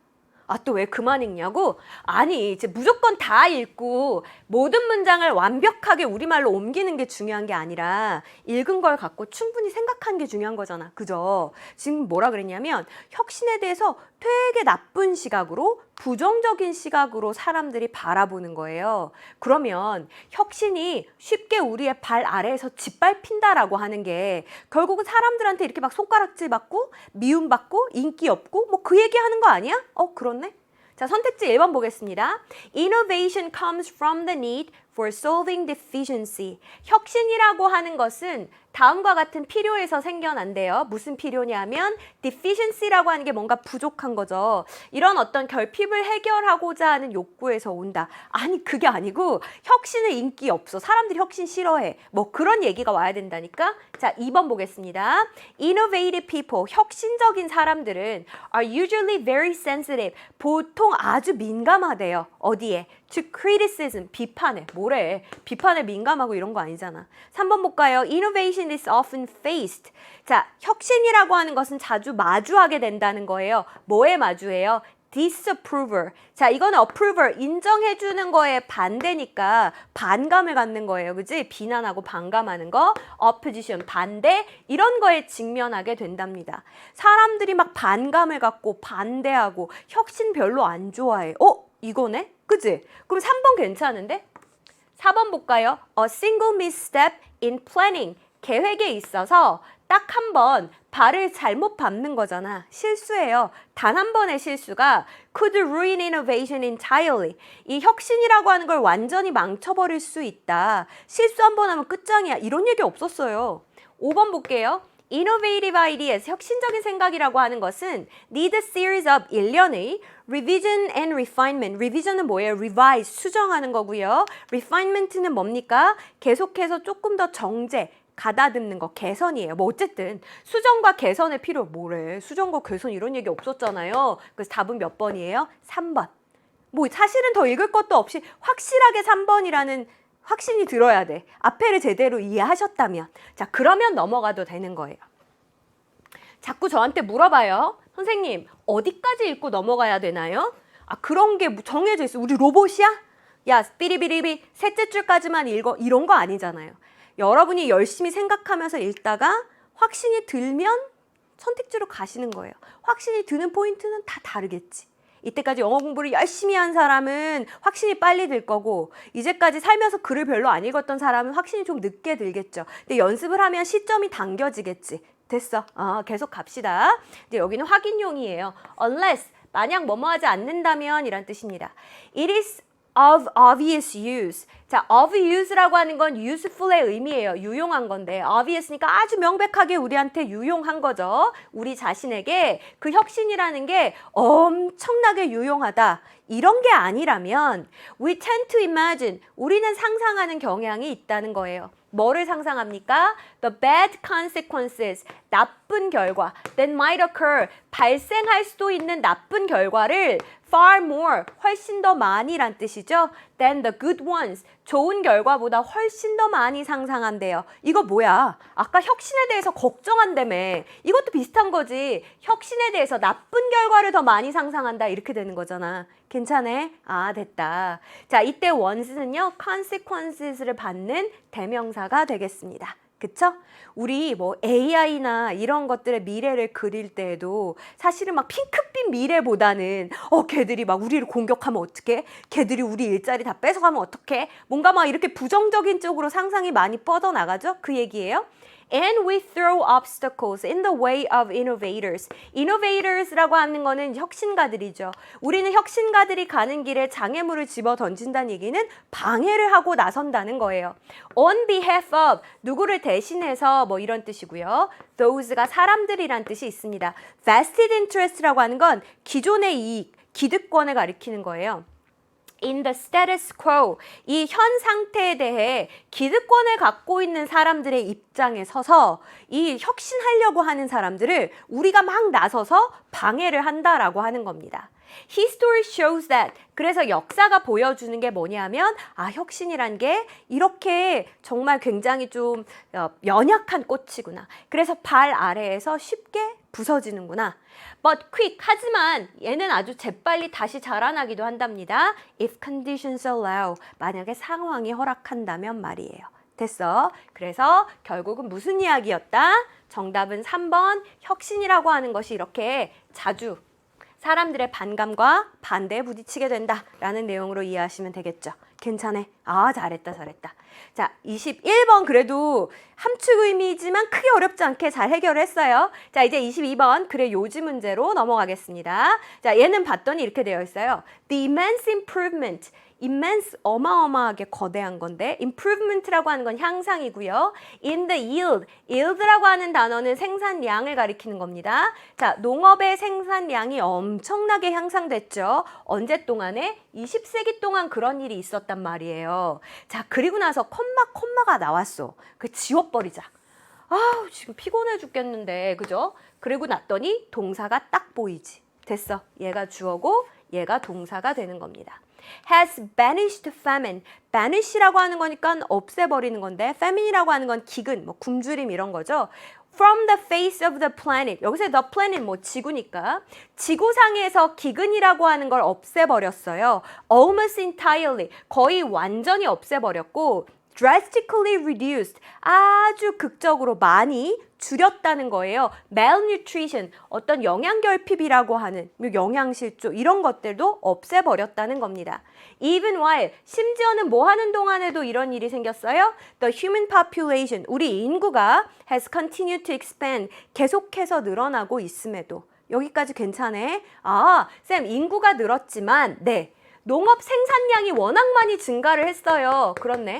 또 왜 그만 읽냐고? 아니, 이제 무조건 다 읽고 모든 문장을 완벽하게 우리말로 옮기는 게 중요한 게 아니라 읽은 걸 갖고 충분히 생각하는 게 중요한 거잖아. 그죠? 지금 뭐라 그랬냐면 혁신에 대해서 되게 나쁜 시각으로 부정적인 시각으로 사람들이 바라보는 거예요. 그러면 혁신이 쉽게 우리의 발 아래에서 짓밟힌다라고 하는 게 결국은 사람들한테 이렇게 막 손가락질 받고 미움받고 인기 없고 뭐 그 얘기하는 거 아니야? 그렇네. 자, 선택지 1번 보겠습니다. Innovation comes from the need for solving deficiency. 혁신이라고 하는 것은 다음과 같은 필요에서 생겨난대요. 무슨 필요냐면 deficiency라고 하는 게 뭔가 부족한 거죠. 이런 어떤 결핍을 해결하고자 하는 욕구에서 온다. 아니 그게 아니고 혁신은 인기 없어. 사람들이 혁신 싫어해. 뭐 그런 얘기가 와야 된다니까. 자, 2번 보겠습니다. Innovative people, 혁신적인 사람들은 are usually very sensitive. 보통 아주 민감하대요. 어디에? To criticism, 비판에. 뭐래? 비판에 민감하고 이런 거 아니잖아. 3번 볼까요? Innovation is often faced. 자, 혁신이라고 하는 것은 자주 마주하게 된다는 거예요. 뭐에 마주해요? disapproval. 자, 이거는 approval, 인정해주는 거에 반대니까 반감을 갖는 거예요. 그지? 비난하고 반감하는 거. opposition, 반대. 이런 거에 직면하게 된답니다. 사람들이 막 반감을 갖고 반대하고 혁신 별로 안 좋아해. 이거네? 그지? 그럼 3번 괜찮은데? 4번 볼까요? A single misstep in planning. 계획에 있어서 딱 한 번 발을 잘못 밟는 거잖아. 실수예요. 단 한 번의 실수가 could ruin innovation entirely. 이 혁신이라고 하는 걸 완전히 망쳐버릴 수 있다. 실수 한 번 하면 끝장이야. 이런 얘기 없었어요. 5번 볼게요. Innovative ideas, 혁신적인 생각이라고 하는 것은 need a series of 1년의 revision and refinement. revision은 뭐예요? revise, 수정하는 거고요. refinement는 뭡니까? 계속해서 조금 더 정제, 가다듬는 거, 개선이에요. 뭐 어쨌든 수정과 개선의 필요 뭐래? 수정과 개선 이런 얘기 없었잖아요. 그래서 답은 몇 번이에요? 3번. 뭐 사실은 더 읽을 것도 없이 확실하게 3번이라는 확신이 들어야 돼. 앞에를 제대로 이해하셨다면. 자, 그러면 넘어가도 되는 거예요. 자꾸 저한테 물어봐요. 선생님, 어디까지 읽고 넘어가야 되나요? 그런 게 정해져 있어. 우리 로봇이야? 야, 삐리비리비 셋째 줄까지만 읽어. 이런 거 아니잖아요. 여러분이 열심히 생각하면서 읽다가 확신이 들면 선택지로 가시는 거예요. 확신이 드는 포인트는 다 다르겠지. 이때까지 영어 공부를 열심히 한 사람은 확신이 빨리 들 거고 이제까지 살면서 글을 별로 안 읽었던 사람은 확신이 좀 늦게 들겠죠. 근데 연습을 하면 시점이 당겨지겠지. 됐어. 계속 갑시다. 이제 여기는 확인용이에요. unless, 만약 뭐뭐 하지 않는다면 이란 뜻입니다. It is of obvious use. 자, of use라고 하는 건 useful의 의미예요. 유용한 건데 obvious니까 아주 명백하게 우리한테 유용한 거죠. 우리 자신에게 그 혁신이라는 게 엄청나게 유용하다. 이런 게 아니라면 we tend to imagine. 우리는 상상하는 경향이 있다는 거예요. 뭐를 상상합니까? The bad consequences, 나쁜 결과 that might occur, 발생할 수도 있는 나쁜 결과를 far more, 훨씬 더 많이란 뜻이죠. than the good ones, 좋은 결과보다 훨씬 더 많이 상상한대요. 이거 뭐야? 아까 혁신에 대해서 걱정한다며. 이것도 비슷한 거지. 혁신에 대해서 나쁜 결과를 더 많이 상상한다. 이렇게 되는 거잖아. 괜찮아? 됐다. 자, 이때 ones는요, consequences를 받는 대명사가 되겠습니다. 그쵸? 우리 뭐 AI나 이런 것들의 미래를 그릴 때에도 사실은 막 핑크빛 미래보다는 걔들이 막 우리를 공격하면 어떡해? 걔들이 우리 일자리 다 뺏어가면 어떡해? 뭔가 막 이렇게 부정적인 쪽으로 상상이 많이 뻗어나가죠? 그 얘기예요. And we throw obstacles in the way of innovators. Innovators라고 하는 거는 혁신가들이죠. 우리는 혁신가들이 가는 길에 장애물을 집어 던진다는 얘기는 방해를 하고 나선다는 거예요. On behalf of, 누구를 대신해서 뭐 이런 뜻이고요. Those가 사람들이란 뜻이 있습니다. Vested interest라고 하는 건 기존의 이익, 기득권을 가리키는 거예요. In the status quo, 이 현 상태에 대해 기득권을 갖고 있는 사람들의 입장에 서서 이 혁신하려고 하는 사람들을 우리가 막 나서서 방해를 한다라고 하는 겁니다. History shows that. 그래서 역사가 보여주는 게 뭐냐면 혁신이란 게 이렇게 정말 굉장히 좀 연약한 꽃이구나. 그래서 발 아래에서 쉽게 부서지는구나. But quick, 하지만 얘는 아주 재빨리 다시 자라나기도 한답니다. If conditions allow, 만약에 상황이 허락한다면 말이에요. 됐어. 그래서 결국은 무슨 이야기였다? 정답은 3번, 혁신이라고 하는 것이 이렇게 자주 사람들의 반감과 반대에 부딪히게 된다라는 내용으로 이해하시면 되겠죠. 괜찮네. 아, 잘했다. 자, 21번 그래도 함축 의미지만 크게 어렵지 않게 잘 해결했어요. 자, 이제 22번 그래 요지 문제로 넘어가겠습니다. 자, 얘는 봤더니 이렇게 되어 있어요. The immense improvement. immense 어마어마하게 거대한 건데 improvement라고 하는 건 향상이고요. in the yield라고 하는 단어는 생산량을 가리키는 겁니다. 자, 농업의 생산량이 엄청나게 향상됐죠. 언제 동안에? 20세기 동안 그런 일이 있었단 말이에요. 자, 그리고 나서 콤마가 나왔어. 그 지워버리자. 아우, 지금 피곤해 죽겠는데, 그죠? 그리고 났더니 동사가 딱 보이지. 됐어. 얘가 주어고 얘가 동사가 되는 겁니다. has banished famine. banish라고 하는 거니까 없애버리는 건데 famine이라고 하는 건 기근, 뭐 굶주림 이런 거죠. From the face of the planet. 여기서 the planet 뭐 지구니까 지구상에서 기근이라고 하는 걸 없애버렸어요. Almost entirely. 거의 완전히 없애버렸고 drastically reduced. 아주 극적으로 많이 줄였다는 거예요. malnutrition, 어떤 영양결핍이라고 하는 영양실조 이런 것들도 없애버렸다는 겁니다. even while, 심지어는 뭐 하는 동안에도 이런 일이 생겼어요? The human population, 우리 인구가 has continued to expand, 계속해서 늘어나고 있음에도. 여기까지 괜찮네. 아, 쌤 인구가 늘었지만 네, 농업 생산량이 워낙 많이 증가를 했어요. 그렇네.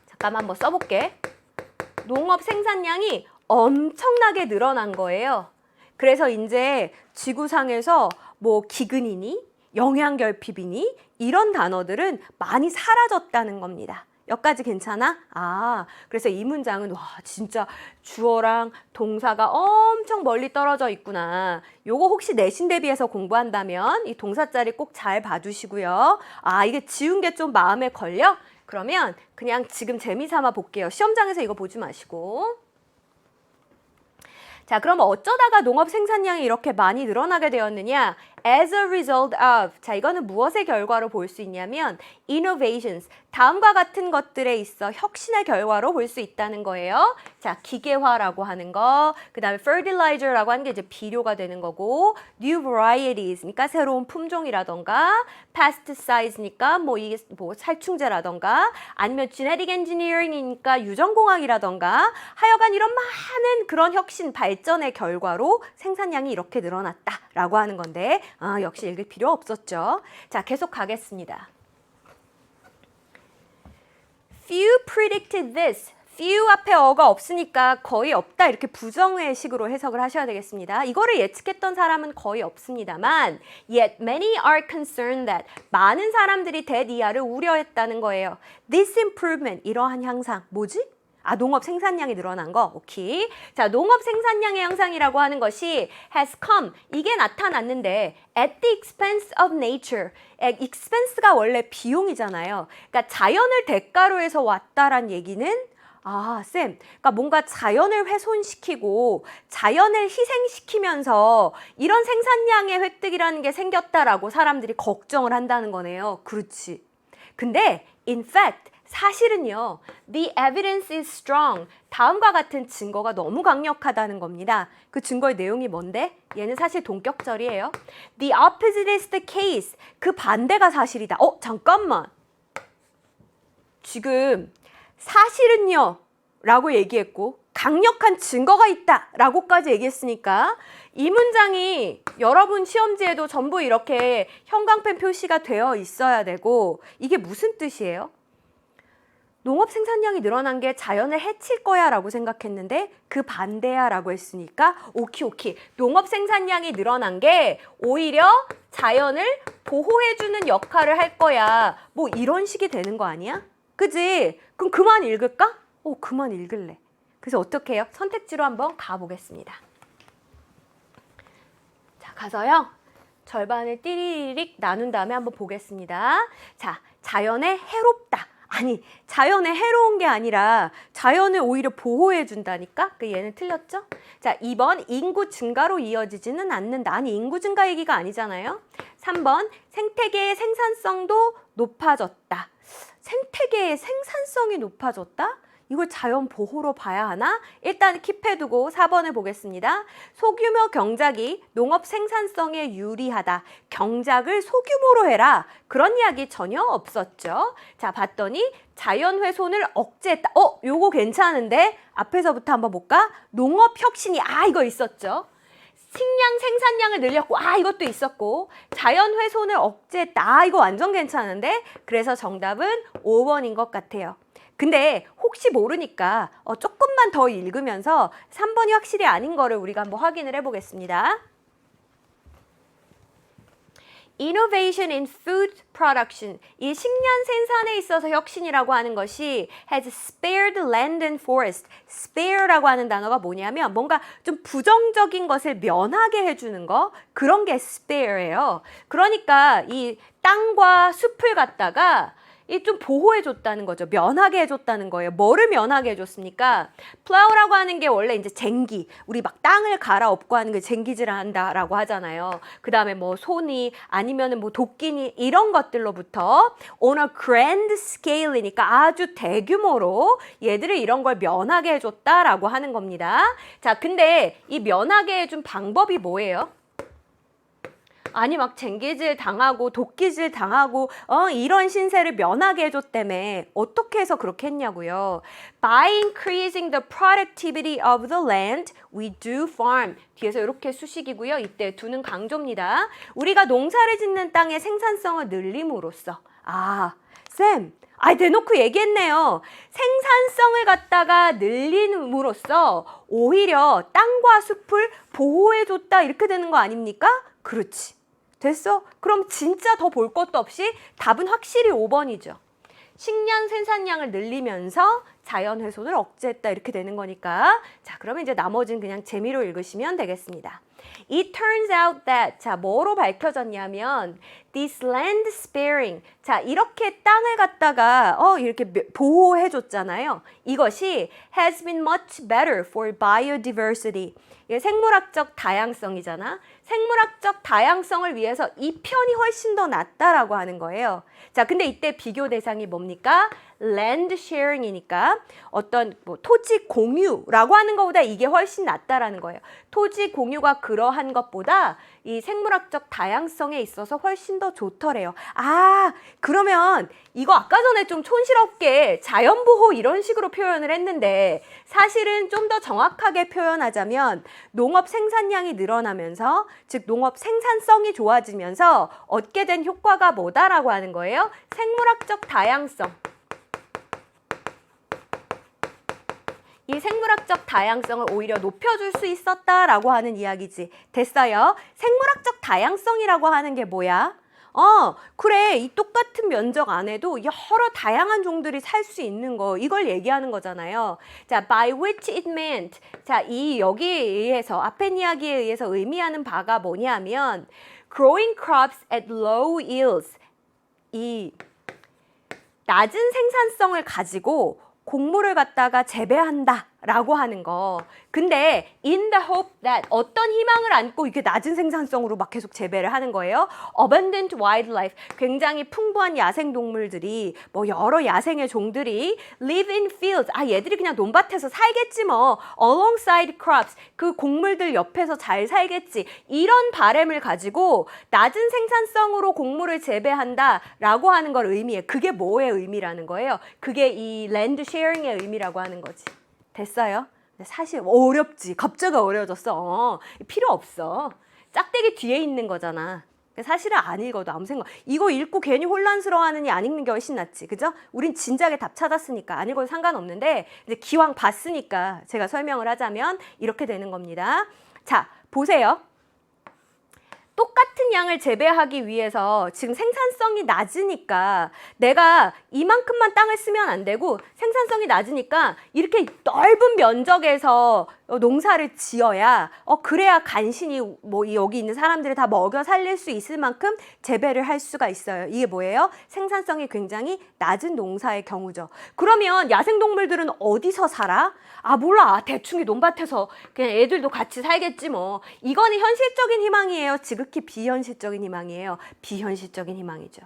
잠깐만 한번 써볼게. 농업 생산량이 엄청나게 늘어난 거예요. 그래서 이제 지구상에서 뭐 기근이니 영양결핍이니 이런 단어들은 많이 사라졌다는 겁니다. 여기까지 괜찮아? 아, 그래서 이 문장은 와 진짜 주어랑 동사가 엄청 멀리 떨어져 있구나. 요거 혹시 내신 대비해서 공부한다면 이 동사 자리 꼭 잘 봐주시고요. 아, 이게 지운 게 좀 마음에 걸려? 그러면 그냥 지금 재미삼아 볼게요. 시험장에서 이거 보지 마시고. 자, 그럼 어쩌다가 농업 생산량이 이렇게 많이 늘어나게 되었느냐? As a result of. 자, 이거는 무엇의 결과로 볼 수 있냐면 innovations. 다음과 같은 것들에 있어 혁신의 결과로 볼 수 있다는 거예요. 자, 기계화라고 하는 거, 그 다음에 fertilizer라고 하는 게 이제 비료가 되는 거고, new varieties니까 새로운 품종이라던가, pesticide니까 뭐 이게 뭐 살충제라던가, 아니면 genetic engineering이니까 유전공학이라던가, 하여간 이런 많은 그런 혁신 발전의 결과로 생산량이 이렇게 늘어났다라고 하는 건데, 아, 역시 읽을 필요 없었죠. 자, 계속 가겠습니다. Few predicted this. few 앞에 어가 없으니까 거의 없다 이렇게 부정의식으로 해석을 하셔야 되겠습니다. 이거를 예측했던 사람은 거의 없습니다만 yet many are concerned that 많은 사람들이 that 이하를 우려했다는 거예요. This improvement, 이러한 향상, 뭐지? 아, 농업 생산량이 늘어난 거. 오케이. 자, 농업 생산량의 향상이라고 하는 것이 has come. 이게 나타났는데 at the expense of nature. expense가 원래 비용이잖아요. 그러니까 자연을 대가로 해서 왔다란 얘기는 아, 쌤. 그러니까 뭔가 자연을 훼손시키고 자연을 희생시키면서 이런 생산량의 획득이라는 게 생겼다라고 사람들이 걱정을 한다는 거네요. 그렇지. 근데 in fact 사실은요, the evidence is strong. 다음과 같은 증거가 너무 강력하다는 겁니다. 그 증거의 내용이 뭔데? 얘는 사실 동격절이에요. The opposite is the case. 그 반대가 사실이다. 잠깐만. 지금 사실은요 라고 얘기했고 강력한 증거가 있다 라고까지 얘기했으니까 이 문장이 여러분 시험지에도 전부 이렇게 형광펜 표시가 되어 있어야 되고 이게 무슨 뜻이에요? 농업 생산량이 늘어난 게 자연을 해칠 거야 라고 생각했는데 그 반대야 라고 했으니까 오케이. 농업 생산량이 늘어난 게 오히려 자연을 보호해주는 역할을 할 거야. 뭐 이런 식이 되는 거 아니야? 그지? 그럼 그만 읽을까? 그만 읽을래. 그래서 어떻게 해요? 선택지로 한번 가보겠습니다. 자, 가서요. 절반을 띠리릭 나눈 다음에 한번 보겠습니다. 자, 자연에 해롭다. 아니, 자연에 해로운 게 아니라 자연을 오히려 보호해 준다니까? 얘는 틀렸죠? 자, 2번 인구 증가로 이어지지는 않는다. 아니, 인구 증가 얘기가 아니잖아요. 3번 생태계의 생산성도 높아졌다. 생태계의 생산성이 높아졌다? 이걸 자연 보호로 봐야 하나? 일단 킵해두고 4번을 보겠습니다. 소규모 경작이 농업 생산성에 유리하다. 경작을 소규모로 해라. 그런 이야기 전혀 없었죠. 자, 봤더니 자연 훼손을 억제했다. 요거 괜찮은데? 앞에서부터 한번 볼까? 농업 혁신이 이거 있었죠. 식량 생산량을 늘렸고 이것도 있었고 자연 훼손을 억제했다. 이거 완전 괜찮은데? 그래서 정답은 5번인 것 같아요. 근데 혹시 모르니까 조금만 더 읽으면서 3번이 확실히 아닌 거를 우리가 한번 확인을 해보겠습니다. Innovation in food production, 이 식량 생산에 있어서 혁신이라고 하는 것이 has spared land and forest. spare라고 하는 단어가 뭐냐면 뭔가 좀 부정적인 것을 면하게 해주는 거, 그런 게 spare예요. 그러니까 이 땅과 숲을 갖다가 좀 보호해줬다는 거죠. 면하게 해줬다는 거예요. 뭐를 면하게 해줬습니까? plow라고 하는 게 원래 이제 쟁기, 우리 막 땅을 갈아엎고 하는 게 쟁기질을 한다라고 하잖아요. 그 다음에 뭐 소니 아니면은 뭐 도끼니 이런 것들로부터 on a grand scale이니까 아주 대규모로 얘들을 이런 걸 면하게 해줬다라고 하는 겁니다. 자, 근데 이 면하게 해준 방법이 뭐예요? 아니 막 쟁기질 당하고 도끼질 당하고 이런 신세를 면하게 해줬다며. 어떻게 해서 그렇게 했냐고요. By increasing the productivity of the land, we do farm. 뒤에서 이렇게 수식이고요. 이때 do는 강조입니다. 우리가 농사를 짓는 땅의 생산성을 늘림으로써. 쌤, 대놓고 얘기했네요. 생산성을 갖다가 늘림으로써 오히려 땅과 숲을 보호해줬다 이렇게 되는 거 아닙니까? 그렇지. 됐어? 그럼 진짜 더 볼 것도 없이 답은 확실히 5번이죠. 식량 생산량을 늘리면서 자연 훼손을 억제했다 이렇게 되는 거니까. 자, 그러면 이제 나머지는 그냥 재미로 읽으시면 되겠습니다. It turns out that, 자, 뭐로 밝혀졌냐면 this land sparing, 자, 이렇게 땅을 갖다가 이렇게 보호해줬잖아요. 이것이 has been much better for biodiversity. 이게 생물학적 다양성이잖아. 생물학적 다양성을 위해서 이 편이 훨씬 더 낫다라고 하는 거예요. 자, 근데 이때 비교 대상이 뭡니까? land sharing이니까 어떤 뭐 토지 공유라고 하는 것보다 이게 훨씬 낫다라는 거예요. 토지 공유가 그러한 것보다 이 생물학적 다양성에 있어서 훨씬 더 좋더래요. 그러면 이거 아까 전에 좀 촌스럽게 자연보호 이런 식으로 표현을 했는데 사실은 좀 더 정확하게 표현하자면 농업 생산량이 늘어나면서 즉 농업 생산성이 좋아지면서 얻게 된 효과가 뭐다라고 하는 거예요? 생물학적 다양성. 이 생물학적 다양성을 오히려 높여줄 수 있었다라고 하는 이야기지. 됐어요? 생물학적 다양성이라고 하는 게 뭐야? 그래. 이 똑같은 면적 안에도 여러 다양한 종들이 살 수 있는 거, 이걸 얘기하는 거잖아요. 자, by which it meant. 자, 여기에 의해서, 앞에 이야기에 의해서 의미하는 바가 뭐냐면 growing crops at low yields. 이 낮은 생산성을 가지고 곡물을 갖다가 재배한다 라고 하는 거. 근데 in the hope that, 어떤 희망을 안고 이렇게 낮은 생산성으로 막 계속 재배를 하는 거예요. Abundant wildlife, 굉장히 풍부한 야생동물들이, 뭐 여러 야생의 종들이 live in fields, 얘들이 그냥 논밭에서 살겠지 뭐. Alongside crops, 그 곡물들 옆에서 잘 살겠지. 이런 바램을 가지고 낮은 생산성으로 곡물을 재배한다 라고 하는 걸 의미해. 그게 뭐의 의미라는 거예요? 그게 이 land sharing의 의미라고 하는 거지. 됐어요? 사실 어렵지. 갑자기 어려워졌어. 필요 없어. 짝대기 뒤에 있는 거잖아. 사실은 안 읽어도 아무 생각. 이거 읽고 괜히 혼란스러워하느니 안 읽는 게 훨씬 낫지. 그죠? 우린 진작에 답 찾았으니까 안 읽어도 상관없는데 이제 기왕 봤으니까 제가 설명을 하자면 이렇게 되는 겁니다. 자, 보세요. 똑같은 양을 재배하기 위해서 지금 생산성이 낮으니까 내가 이만큼만 땅을 쓰면 안 되고 생산성이 낮으니까 이렇게 넓은 면적에서 농사를 지어야 그래야 간신히 뭐 여기 있는 사람들을 다 먹여 살릴 수 있을 만큼 재배를 할 수가 있어요. 이게 뭐예요? 생산성이 굉장히 낮은 농사의 경우죠. 그러면 야생동물들은 어디서 살아? 몰라. 대충 논밭에서 그냥 애들도 같이 살겠지 뭐. 이거는 현실적인 희망이에요. 지극히 비현실적인 희망이에요. 비현실적인 희망이죠.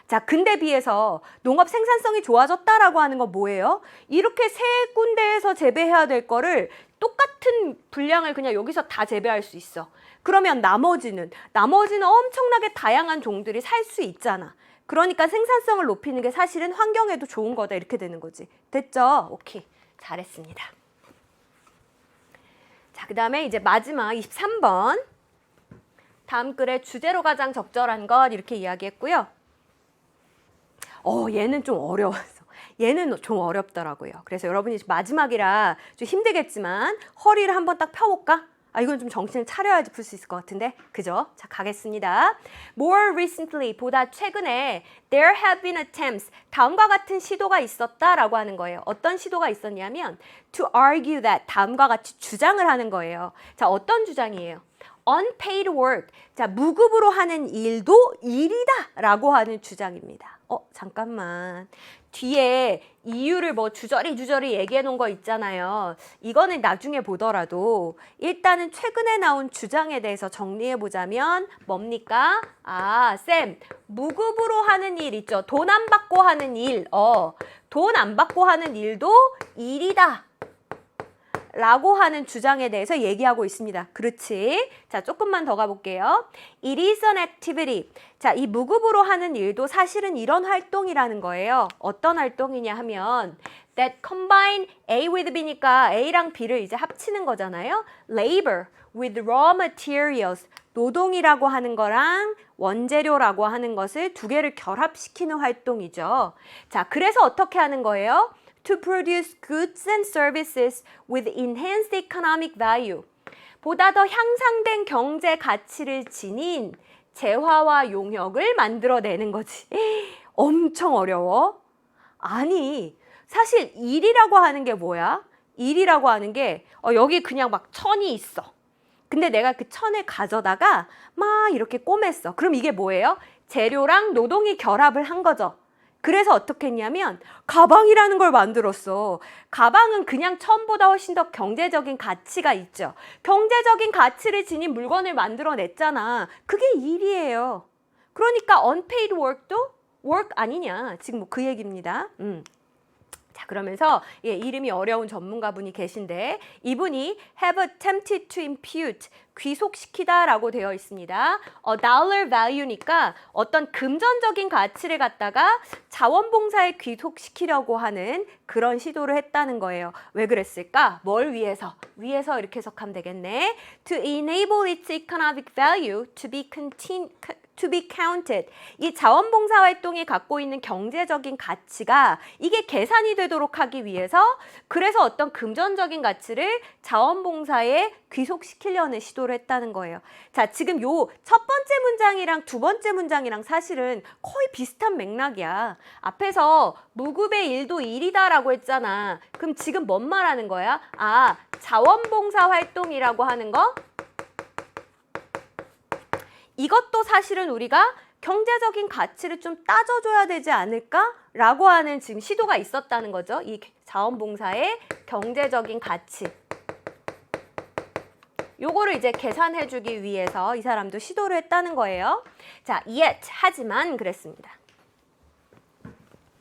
자, 근데 비해서 농업 생산성이 좋아졌다라고 하는 건 뭐예요? 이렇게 세 군데에서 재배해야 될 거를 똑같은 분량을 그냥 여기서 다 재배할 수 있어. 그러면 나머지는 엄청나게 다양한 종들이 살 수 있잖아. 그러니까 생산성을 높이는 게 사실은 환경에도 좋은 거다. 이렇게 되는 거지. 됐죠? 오케이. 잘했습니다. 자, 그 다음에 이제 마지막 23번. 다음 글의 주제로 가장 적절한 것 이렇게 이야기했고요. 얘는 좀 어려웠어. 얘는 좀 어렵더라고요. 그래서 여러분이 마지막이라 좀 힘들겠지만 허리를 한번 딱 펴볼까? 이건 좀 정신을 차려야지 풀 수 있을 것 같은데. 그죠? 자, 가겠습니다. More recently, 보다 최근에 there have been attempts, 다음과 같은 시도가 있었다라고 하는 거예요. 어떤 시도가 있었냐면 to argue that, 다음과 같이 주장을 하는 거예요. 자, 어떤 주장이에요? unpaid work, 자, 무급으로 하는 일도 일이다 라고 하는 주장입니다. 잠깐만. 뒤에 이유를 뭐 주저리 얘기해 놓은 거 있잖아요. 이거는 나중에 보더라도 일단은 최근에 나온 주장에 대해서 정리해 보자면 뭡니까? 쌤, 무급으로 하는 일 있죠. 돈 안 받고 하는 일. 돈 안 받고 하는 일도 일이다 라고 하는 주장에 대해서 얘기하고 있습니다. 그렇지? 자, 조금만 더 가볼게요. It is an activity. 자, 이 무급으로 하는 일도 사실은 이런 활동이라는 거예요. 어떤 활동이냐 하면 that combine A with B니까 A랑 B를 이제 합치는 거잖아요. Labor with raw materials. 노동이라고 하는 거랑 원재료라고 하는 것을 두 개를 결합시키는 활동이죠. 자, 그래서 어떻게 하는 거예요? To produce goods and services with enhanced economic value. 보다 더 향상된 경제 가치를 지닌 재화와 용역을 만들어내는 거지. 엄청 어려워. 아니, 사실 일이라고 하는 게 뭐야? 일이라고 하는 게 여기 그냥 막 천이 있어. 근데 내가 그 천을 가져다가 막 이렇게 꼬맸어. 그럼 이게 뭐예요? 재료랑 노동이 결합을 한 거죠. 그래서 어떻게 했냐면 가방이라는 걸 만들었어. 가방은 그냥 천보다 훨씬 더 경제적인 가치가 있죠. 경제적인 가치를 지닌 물건을 만들어냈잖아. 그게 일이에요. 그러니까 unpaid work도 work 아니냐. 지금 뭐 그 얘기입니다. 자, 그러면서 이름이 어려운 전문가분이 계신데 이분이 have attempted to impute, 귀속시키다 라고 되어 있습니다. dollar value니까 어떤 금전적인 가치를 갖다가 자원봉사에 귀속시키려고 하는 그런 시도를 했다는 거예요. 왜 그랬을까? 뭘 위해서? 위해서 이렇게 해석하면 되겠네. To enable its economic value to be counted. 이 자원봉사 활동이 갖고 있는 경제적인 가치가 이게 계산이 되도록 하기 위해서 그래서 어떤 금전적인 가치를 자원봉사에 귀속시키려는 시도를 했다는 거예요. 자, 지금 요 첫 번째 문장이랑 두 번째 문장이랑 사실은 거의 비슷한 맥락이야. 앞에서 무급의 일도 일이다라고 했잖아. 그럼 지금 뭔 말하는 거야? 자원봉사 활동이라고 하는 거? 이것도 사실은 우리가 경제적인 가치를 좀 따져줘야 되지 않을까라고 하는 지금 시도가 있었다는 거죠. 이 자원봉사의 경제적인 가치. 요거를 이제 계산해주기 위해서 이 사람도 시도를 했다는 거예요. 자, yet, 하지만 그랬습니다.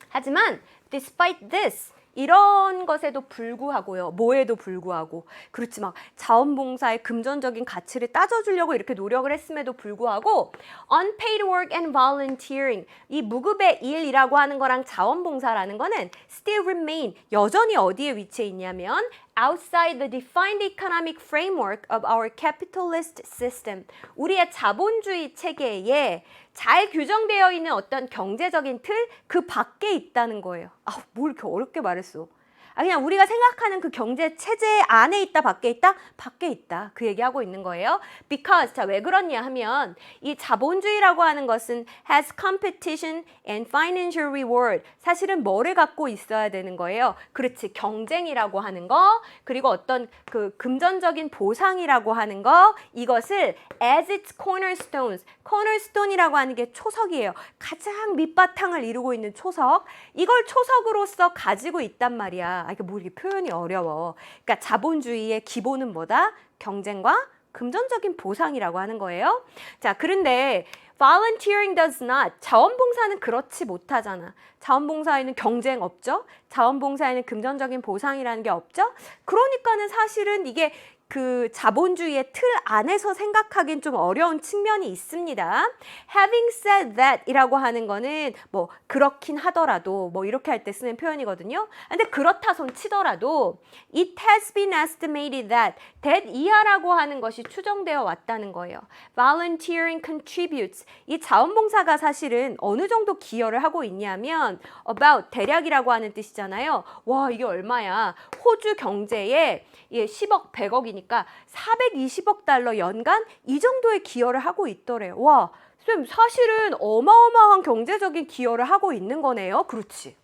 하지만 despite this, 이런 것에도 불구하고요. 뭐에도 불구하고. 그렇지 막 자원봉사의 금전적인 가치를 따져주려고 이렇게 노력을 했음에도 불구하고 unpaid work and volunteering, 이 무급의 일이라고 하는 거랑 자원봉사라는 거는 still remain, 여전히 어디에 위치해 있냐면 outside the defined economic framework of our capitalist system. 우리의 자본주의 체계에 잘 규정되어 있는 어떤 경제적인 틀, 그 밖에 있다는 거예요. 뭘 이렇게 어렵게 말했어. 그냥 우리가 생각하는 그 경제 체제 안에 있다, 밖에 있다? 밖에 있다. 그 얘기하고 있는 거예요. Because, 자, 왜 그러냐 하면 이 자본주의라고 하는 것은 has competition and financial reward. 사실은 뭐를 갖고 있어야 되는 거예요? 그렇지, 경쟁이라고 하는 거, 그리고 어떤 그 금전적인 보상이라고 하는 거, 이것을 as its cornerstones, cornerstone이라고 하는 게 초석이에요. 가장 밑바탕을 이루고 있는 초석. 이걸 초석으로서 가지고 있단 말이야. 이게 뭐 이렇게 표현이 어려워. 그러니까 자본주의의 기본은 뭐다? 경쟁과 금전적인 보상이라고 하는 거예요. 자, 그런데 Volunteering does not. 자원봉사는 그렇지 못하잖아. 자원봉사에는 경쟁 없죠? 자원봉사에는 금전적인 보상이라는 게 없죠? 그러니까는 사실은 이게 그 자본주의의 틀 안에서 생각하기엔 좀 어려운 측면이 있습니다. Having said that 이라고 하는 거는 뭐 그렇긴 하더라도 뭐 이렇게 할 때 쓰는 표현이거든요. 근데 그렇다 손 치더라도 It has been estimated that 이하라고 하는 것이 추정되어 왔다는 거예요. Volunteering contributes. 이 자원봉사가 사실은 어느 정도 기여를 하고 있냐면 about 대략이라고 하는 뜻이잖아요. 와 이게 얼마야. 호주 경제에 10억 100억이니까 420억 달러 연간 이 정도의 기여를 하고 있더래요. 와 쌤 사실은 어마어마한 경제적인 기여를 하고 있는 거네요. 그렇지.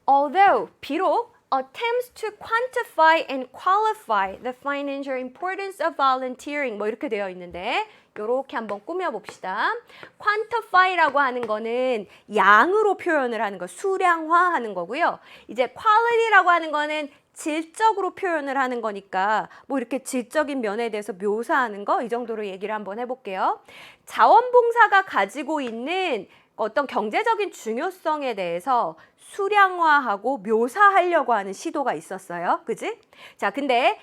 Although 비록 attempts to quantify and qualify the financial importance of volunteering 뭐 이렇게 되어 있는데 요렇게 한번 꾸며봅시다. quantify라고 하는 거는 양으로 표현을 하는 거, 수량화하는 거고요. 이제 quality라고 하는 거는 질적으로 표현을 하는 거니까 뭐 이렇게 질적인 면에 대해서 묘사하는 거 이 정도로 얘기를 한번 해볼게요. 자원봉사가 가지고 있는 어떤 경제적인 중요성에 대해서 수량화하고 묘사하려고 하는 시도가 있었어요. 그지? 자, 근데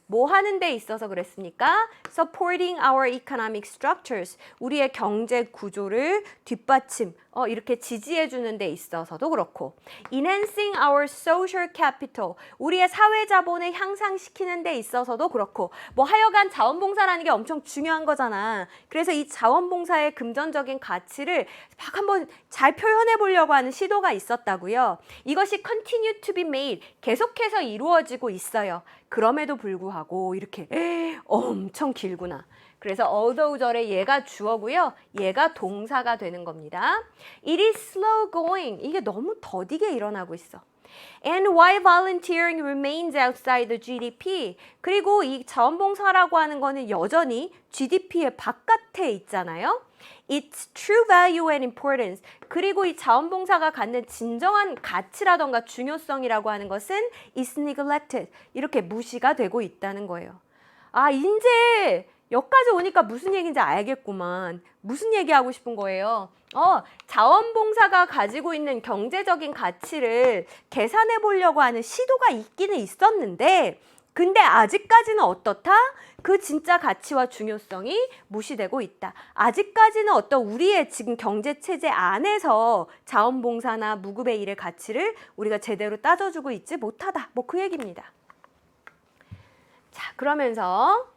뭐 하는 데 있어서 그랬습니까? Supporting our economic structures. 우리의 경제 구조를 뒷받침, 이렇게 지지해 주는 데 있어서도 그렇고 Enhancing our social capital. 우리의 사회 자본을 향상시키는 데 있어서도 그렇고 뭐 하여간 자원봉사라는 게 엄청 중요한 거잖아. 그래서 이 자원봉사의 금전적인 가치를 막 한번 잘 표현해 보려고 하는 시도가 있었다고요. 이것이 continue to be made. 계속해서 이루어지고 있어요. 그럼에도 불구하고 이렇게 엄청 길구나. 그래서 although 절에 얘가 주어고요. 얘가 동사가 되는 겁니다. It is slow going. 이게 너무 더디게 일어나고 있어. And why volunteering remains outside the GDP. 그리고 이 자원봉사라고 하는 거는 여전히 GDP의 바깥에 있잖아요. Its true value and importance. 그리고 이 자원봉사가 갖는 진정한 가치라던가 중요성이라고 하는 것은 is neglected. 이렇게 무시가 되고 있다는 거예요. 아, 이제 여기까지 오니까 무슨 얘기인지 알겠구만. 무슨 얘기하고 싶은 거예요? 자원봉사가 가지고 있는 경제적인 가치를 계산해 보려고 하는 시도가 있기는 있었는데 근데 아직까지는 어떻다? 그 진짜 가치와 중요성이 무시되고 있다. 아직까지는 어떤 우리의 지금 경제체제 안에서 자원봉사나 무급의 일의 가치를 우리가 제대로 따져주고 있지 못하다. 뭐 그 얘기입니다. 자, 그러면서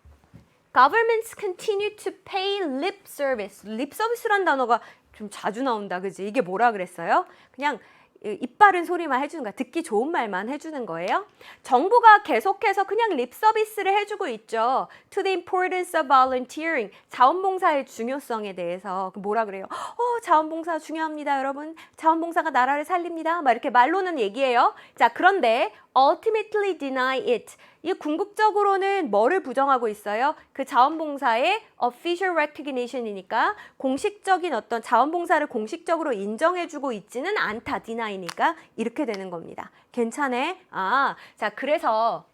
Governments continue to pay lip service. lip service란 단어가 좀 자주 나온다. 그지? 이게 뭐라 그랬어요? 그냥 입 바른 소리만 해주는 거야. 듣기 좋은 말만 해주는 거예요. 정부가 계속해서 그냥 립 서비스를 해주고 있죠. To the importance of volunteering. 자원봉사의 중요성에 대해서 뭐라 그래요? 자원봉사 중요합니다, 여러분. 자원봉사가 나라를 살립니다. 막 이렇게 말로는 얘기해요. 자, 그런데 ultimately deny it. 이 궁극적으로는 뭐를 부정하고 있어요? 그 자원봉사의 official recognition이니까 공식적인 어떤 자원봉사를 공식적으로 인정해주고 있지는 않다. deny니까 이렇게 되는 겁니다. 괜찮네? 자, 그래서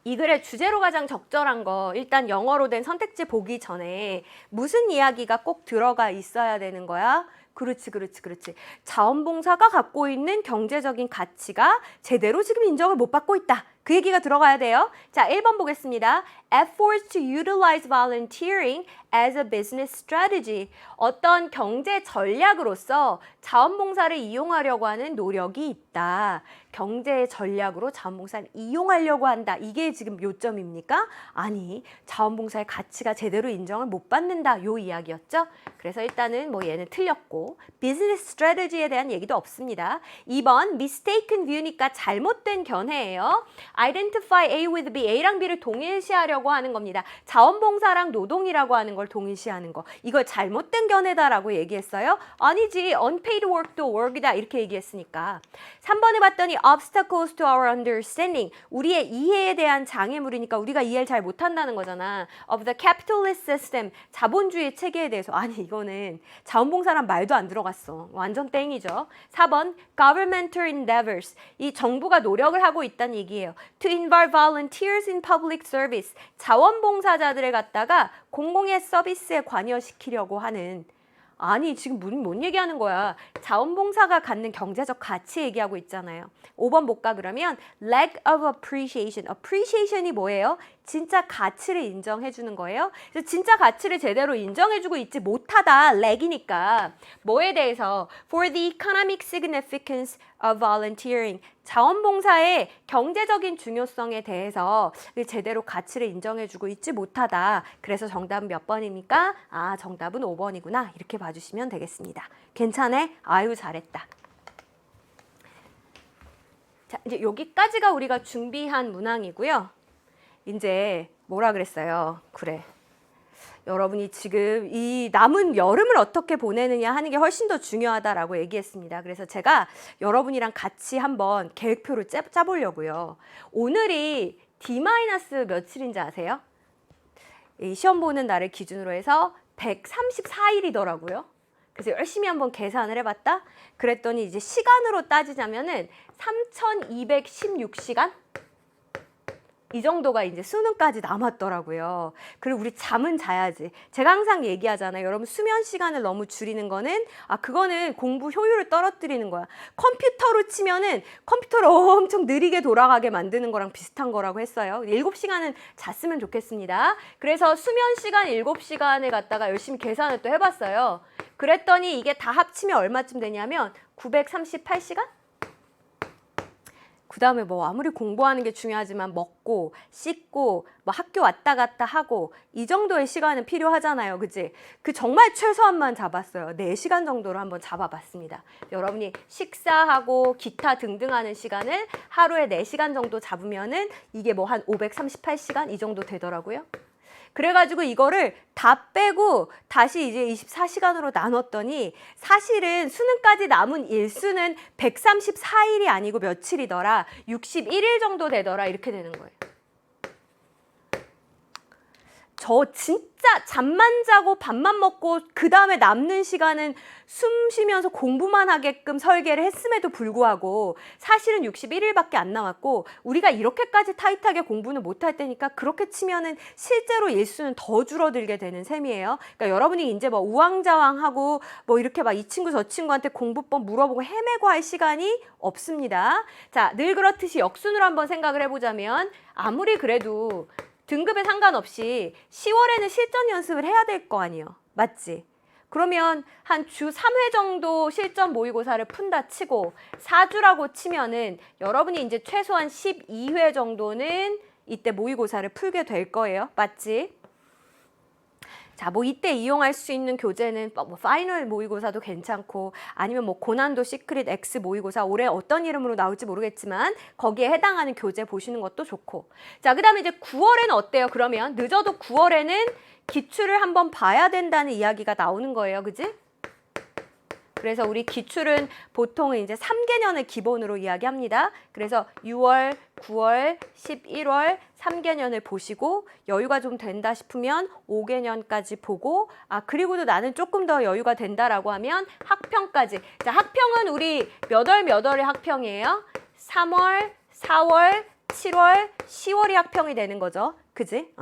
이 글의 주제로 가장 적절한 거 일단 영어로 된 선택지 보기 전에 무슨 이야기가 꼭 들어가 있어야 되는 거야? 그렇지. 자원봉사가 갖고 있는 경제적인 가치가 제대로 지금 인정을 못 받고 있다. 그 얘기가 들어가야 돼요. 자, 1번 보겠습니다. Efforts to utilize volunteering as a business strategy. 어떤 경제 전략으로서 자원봉사를 이용하려고 하는 노력이 있다. 경제 전략으로 자원봉사를 이용하려고 한다. 이게 지금 요점입니까? 아니, 자원봉사의 가치가 제대로 인정을 못 받는다. 요 이야기였죠? 그래서 일단은 뭐 얘는 틀렸고 비즈니스 스트래티지에 대한 얘기도 없습니다. 2번 mistaken view니까 잘못된 견해예요. Identify A with B. A랑 B를 동일시하려고 하는 겁니다. 자원봉사랑 노동이라고 하는 걸 동일시하는 거. 이걸 잘못된 견해다라고 얘기했어요? 아니지. unpaid work도 work이다. 이렇게 얘기했으니까. 3번에 봤더니 obstacles to our understanding. 우리의 이해에 대한 장애물이니까 우리가 이해를 잘 못한다는 거잖아. of the capitalist system. 자본주의 체계에 대해서. 아니 이거는 자원봉사란 말도 안 들어갔어. 완전 땡이죠. 4번 governmental endeavors. 이 정부가 노력을 하고 있다는 얘기예요. To involve volunteers in public service. 자원봉사자들을 갖다가 공공의 서비스에 관여시키려고 하는. 아니 지금 뭔 얘기하는 거야. 자원봉사가 갖는 경제적 가치 얘기하고 있잖아요. 5번 볼까 그러면 lack of appreciation. appreciation이 뭐예요? 진짜 가치를 인정해 주는 거예요. 그래서 진짜 가치를 제대로 인정해 주고 있지 못하다. lack이니까. 뭐에 대해서? For the economic significance of volunteering. 자원봉사의 경제적인 중요성에 대해서 제대로 가치를 인정해 주고 있지 못하다. 그래서 정답은 몇 번입니까? 아, 정답은 5번이구나. 이렇게 봐주시면 되겠습니다. 괜찮네? 아유, 잘했다. 자, 이제 여기까지가 우리가 준비한 문항이고요. 이제 뭐라 그랬어요? 그래. 여러분이 지금 이 남은 여름을 어떻게 보내느냐 하는 게 훨씬 더 중요하다라고 얘기했습니다. 그래서 제가 여러분이랑 같이 한번 계획표를 짜보려고요. 오늘이 D- 며칠인지 아세요? 이 시험 보는 날을 기준으로 해서 134일이더라고요. 그래서 열심히 한번 계산을 해봤다. 그랬더니 이제 시간으로 따지자면은 3216시간? 이 정도가 이제 수능까지 남았더라고요. 그리고 우리 잠은 자야지. 제가 항상 얘기하잖아요. 여러분 수면 시간을 너무 줄이는 거는 그거는 공부 효율을 떨어뜨리는 거야. 컴퓨터로 치면은 컴퓨터를 엄청 느리게 돌아가게 만드는 거랑 비슷한 거라고 했어요. 7시간은 잤으면 좋겠습니다. 그래서 수면 시간 7시간을 갖다가 열심히 계산을 또 해봤어요. 그랬더니 이게 다 합치면 얼마쯤 되냐면 938시간? 그 다음에 뭐 아무리 공부하는 게 중요하지만 먹고 씻고 뭐 학교 왔다 갔다 하고 이 정도의 시간은 필요하잖아요. 그치? 그 정말 최소한만 잡았어요. 4시간 정도로 한번 잡아봤습니다. 여러분이 식사하고 기타 등등 하는 시간을 하루에 4시간 정도 잡으면은 이게 뭐 한 538시간 이 정도 되더라고요. 그래가지고 이거를 다 빼고 다시 이제 24시간으로 나눴더니 사실은 수능까지 남은 일수는 134일이 아니고 며칠이더라. 61일 정도 되더라. 이렇게 되는 거예요. 저 진짜 잠만 자고 밥만 먹고 그 다음에 남는 시간은 숨 쉬면서 공부만 하게끔 설계를 했음에도 불구하고 사실은 61일밖에 안 남았고 우리가 이렇게까지 타이트하게 공부는 못할 때니까 그렇게 치면은 실제로 일수는 더 줄어들게 되는 셈이에요. 그러니까 여러분이 이제 뭐 우왕좌왕하고 뭐 이렇게 막 이 친구 저 친구한테 공부법 물어보고 헤매고 할 시간이 없습니다. 자, 늘 그렇듯이 역순으로 한번 생각을 해보자면 아무리 그래도 등급에 상관없이 10월에는 실전 연습을 해야 될 거 아니에요. 맞지? 그러면 한 주 3회 정도 실전 모의고사를 푼다 치고 4주라고 치면은 여러분이 이제 최소한 12회 정도는 이때 모의고사를 풀게 될 거예요. 맞지? 자, 뭐 이때 이용할 수 있는 교재는 뭐 파이널 모의고사도 괜찮고 아니면 뭐 고난도 시크릿 X 모의고사 올해 어떤 이름으로 나올지 모르겠지만 거기에 해당하는 교재 보시는 것도 좋고. 자, 그 다음에 이제 9월에는 어때요? 그러면 늦어도 9월에는 기출을 한번 봐야 된다는 이야기가 나오는 거예요. 그지? 그래서 우리 기출은 보통은 이제 3개년을 기본으로 이야기합니다. 그래서 6월, 9월, 11월 3개년을 보시고 여유가 좀 된다 싶으면 5개년까지 보고 그리고도 나는 조금 더 여유가 된다라고 하면 학평까지. 자, 학평은 우리 몇 월의 학평이에요? 3월, 4월, 7월, 10월이 학평이 되는 거죠. 그지?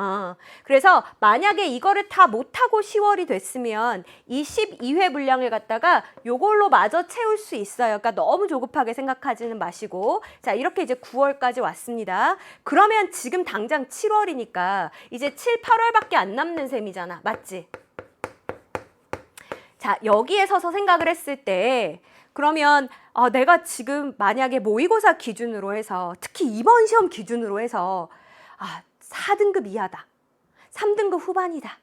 그래서 만약에 이거를 다 못하고 10월이 됐으면 이 12회 분량을 갖다가 요걸로 마저 채울 수 있어요. 그러니까 너무 조급하게 생각하지는 마시고. 자, 이렇게 이제 9월까지 왔습니다. 그러면 지금 당장 7월이니까 이제 7, 8월밖에 안 남는 셈이잖아. 맞지? 자, 여기에 서서 생각을 했을 때 그러면 내가 지금 만약에 모의고사 기준으로 해서 특히 이번 시험 기준으로 해서 4등급 이하다, 3등급 후반이다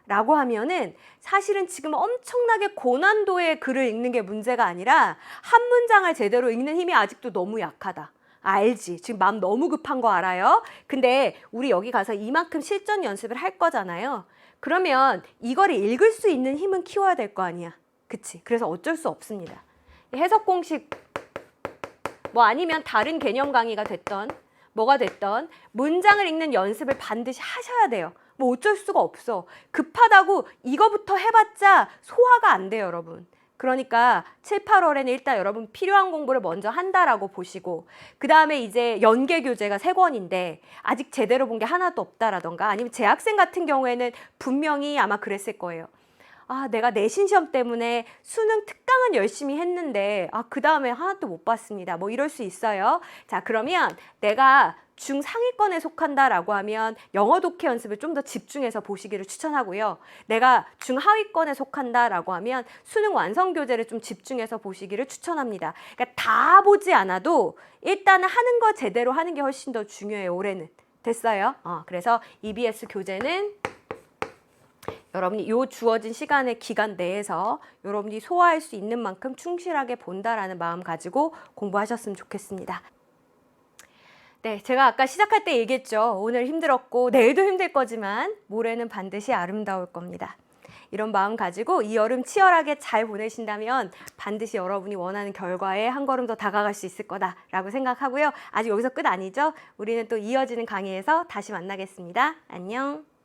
라고 하면은 사실은 지금 엄청나게 고난도의 글을 읽는 게 문제가 아니라 한 문장을 제대로 읽는 힘이 아직도 너무 약하다. 알지? 지금 마음 너무 급한 거 알아요? 근데 우리 여기 가서 이만큼 실전 연습을 할 거잖아요. 그러면 이거를 읽을 수 있는 힘은 키워야 될 거 아니야. 그치? 그래서 어쩔 수 없습니다. 해석 공식 뭐 아니면 다른 개념 강의가 됐던 뭐가 됐던 문장을 읽는 연습을 반드시 하셔야 돼요. 뭐 어쩔 수가 없어. 급하다고 이거부터 해봤자 소화가 안 돼요, 여러분. 그러니까 7, 8월에는 일단 여러분 필요한 공부를 먼저 한다라고 보시고, 그 다음에 이제 연계 교재가 3권인데 아직 제대로 본 게 하나도 없다라던가, 아니면 재학생 같은 경우에는 분명히 아마 그랬을 거예요. 아, 내가 내신 시험 때문에 수능 특강은 열심히 했는데 그 다음에 하나도 못 봤습니다. 뭐 이럴 수 있어요. 자, 그러면 내가 중상위권에 속한다라고 하면 영어 독해 연습을 좀 더 집중해서 보시기를 추천하고요. 내가 중하위권에 속한다라고 하면 수능 완성 교재를 좀 집중해서 보시기를 추천합니다. 그러니까 다 보지 않아도 일단은 하는 거 제대로 하는 게 훨씬 더 중요해요. 올해는. 됐어요? 그래서 EBS 교재는 여러분이 요 주어진 시간의 기간 내에서 여러분이 소화할 수 있는 만큼 충실하게 본다라는 마음 가지고 공부하셨으면 좋겠습니다. 네, 제가 아까 시작할 때 얘기했죠. 오늘 힘들었고 내일도 힘들 거지만 모레는 반드시 아름다울 겁니다. 이런 마음 가지고 이 여름 치열하게 잘 보내신다면 반드시 여러분이 원하는 결과에 한 걸음 더 다가갈 수 있을 거다라고 생각하고요. 아직 여기서 끝 아니죠? 우리는 또 이어지는 강의에서 다시 만나겠습니다. 안녕.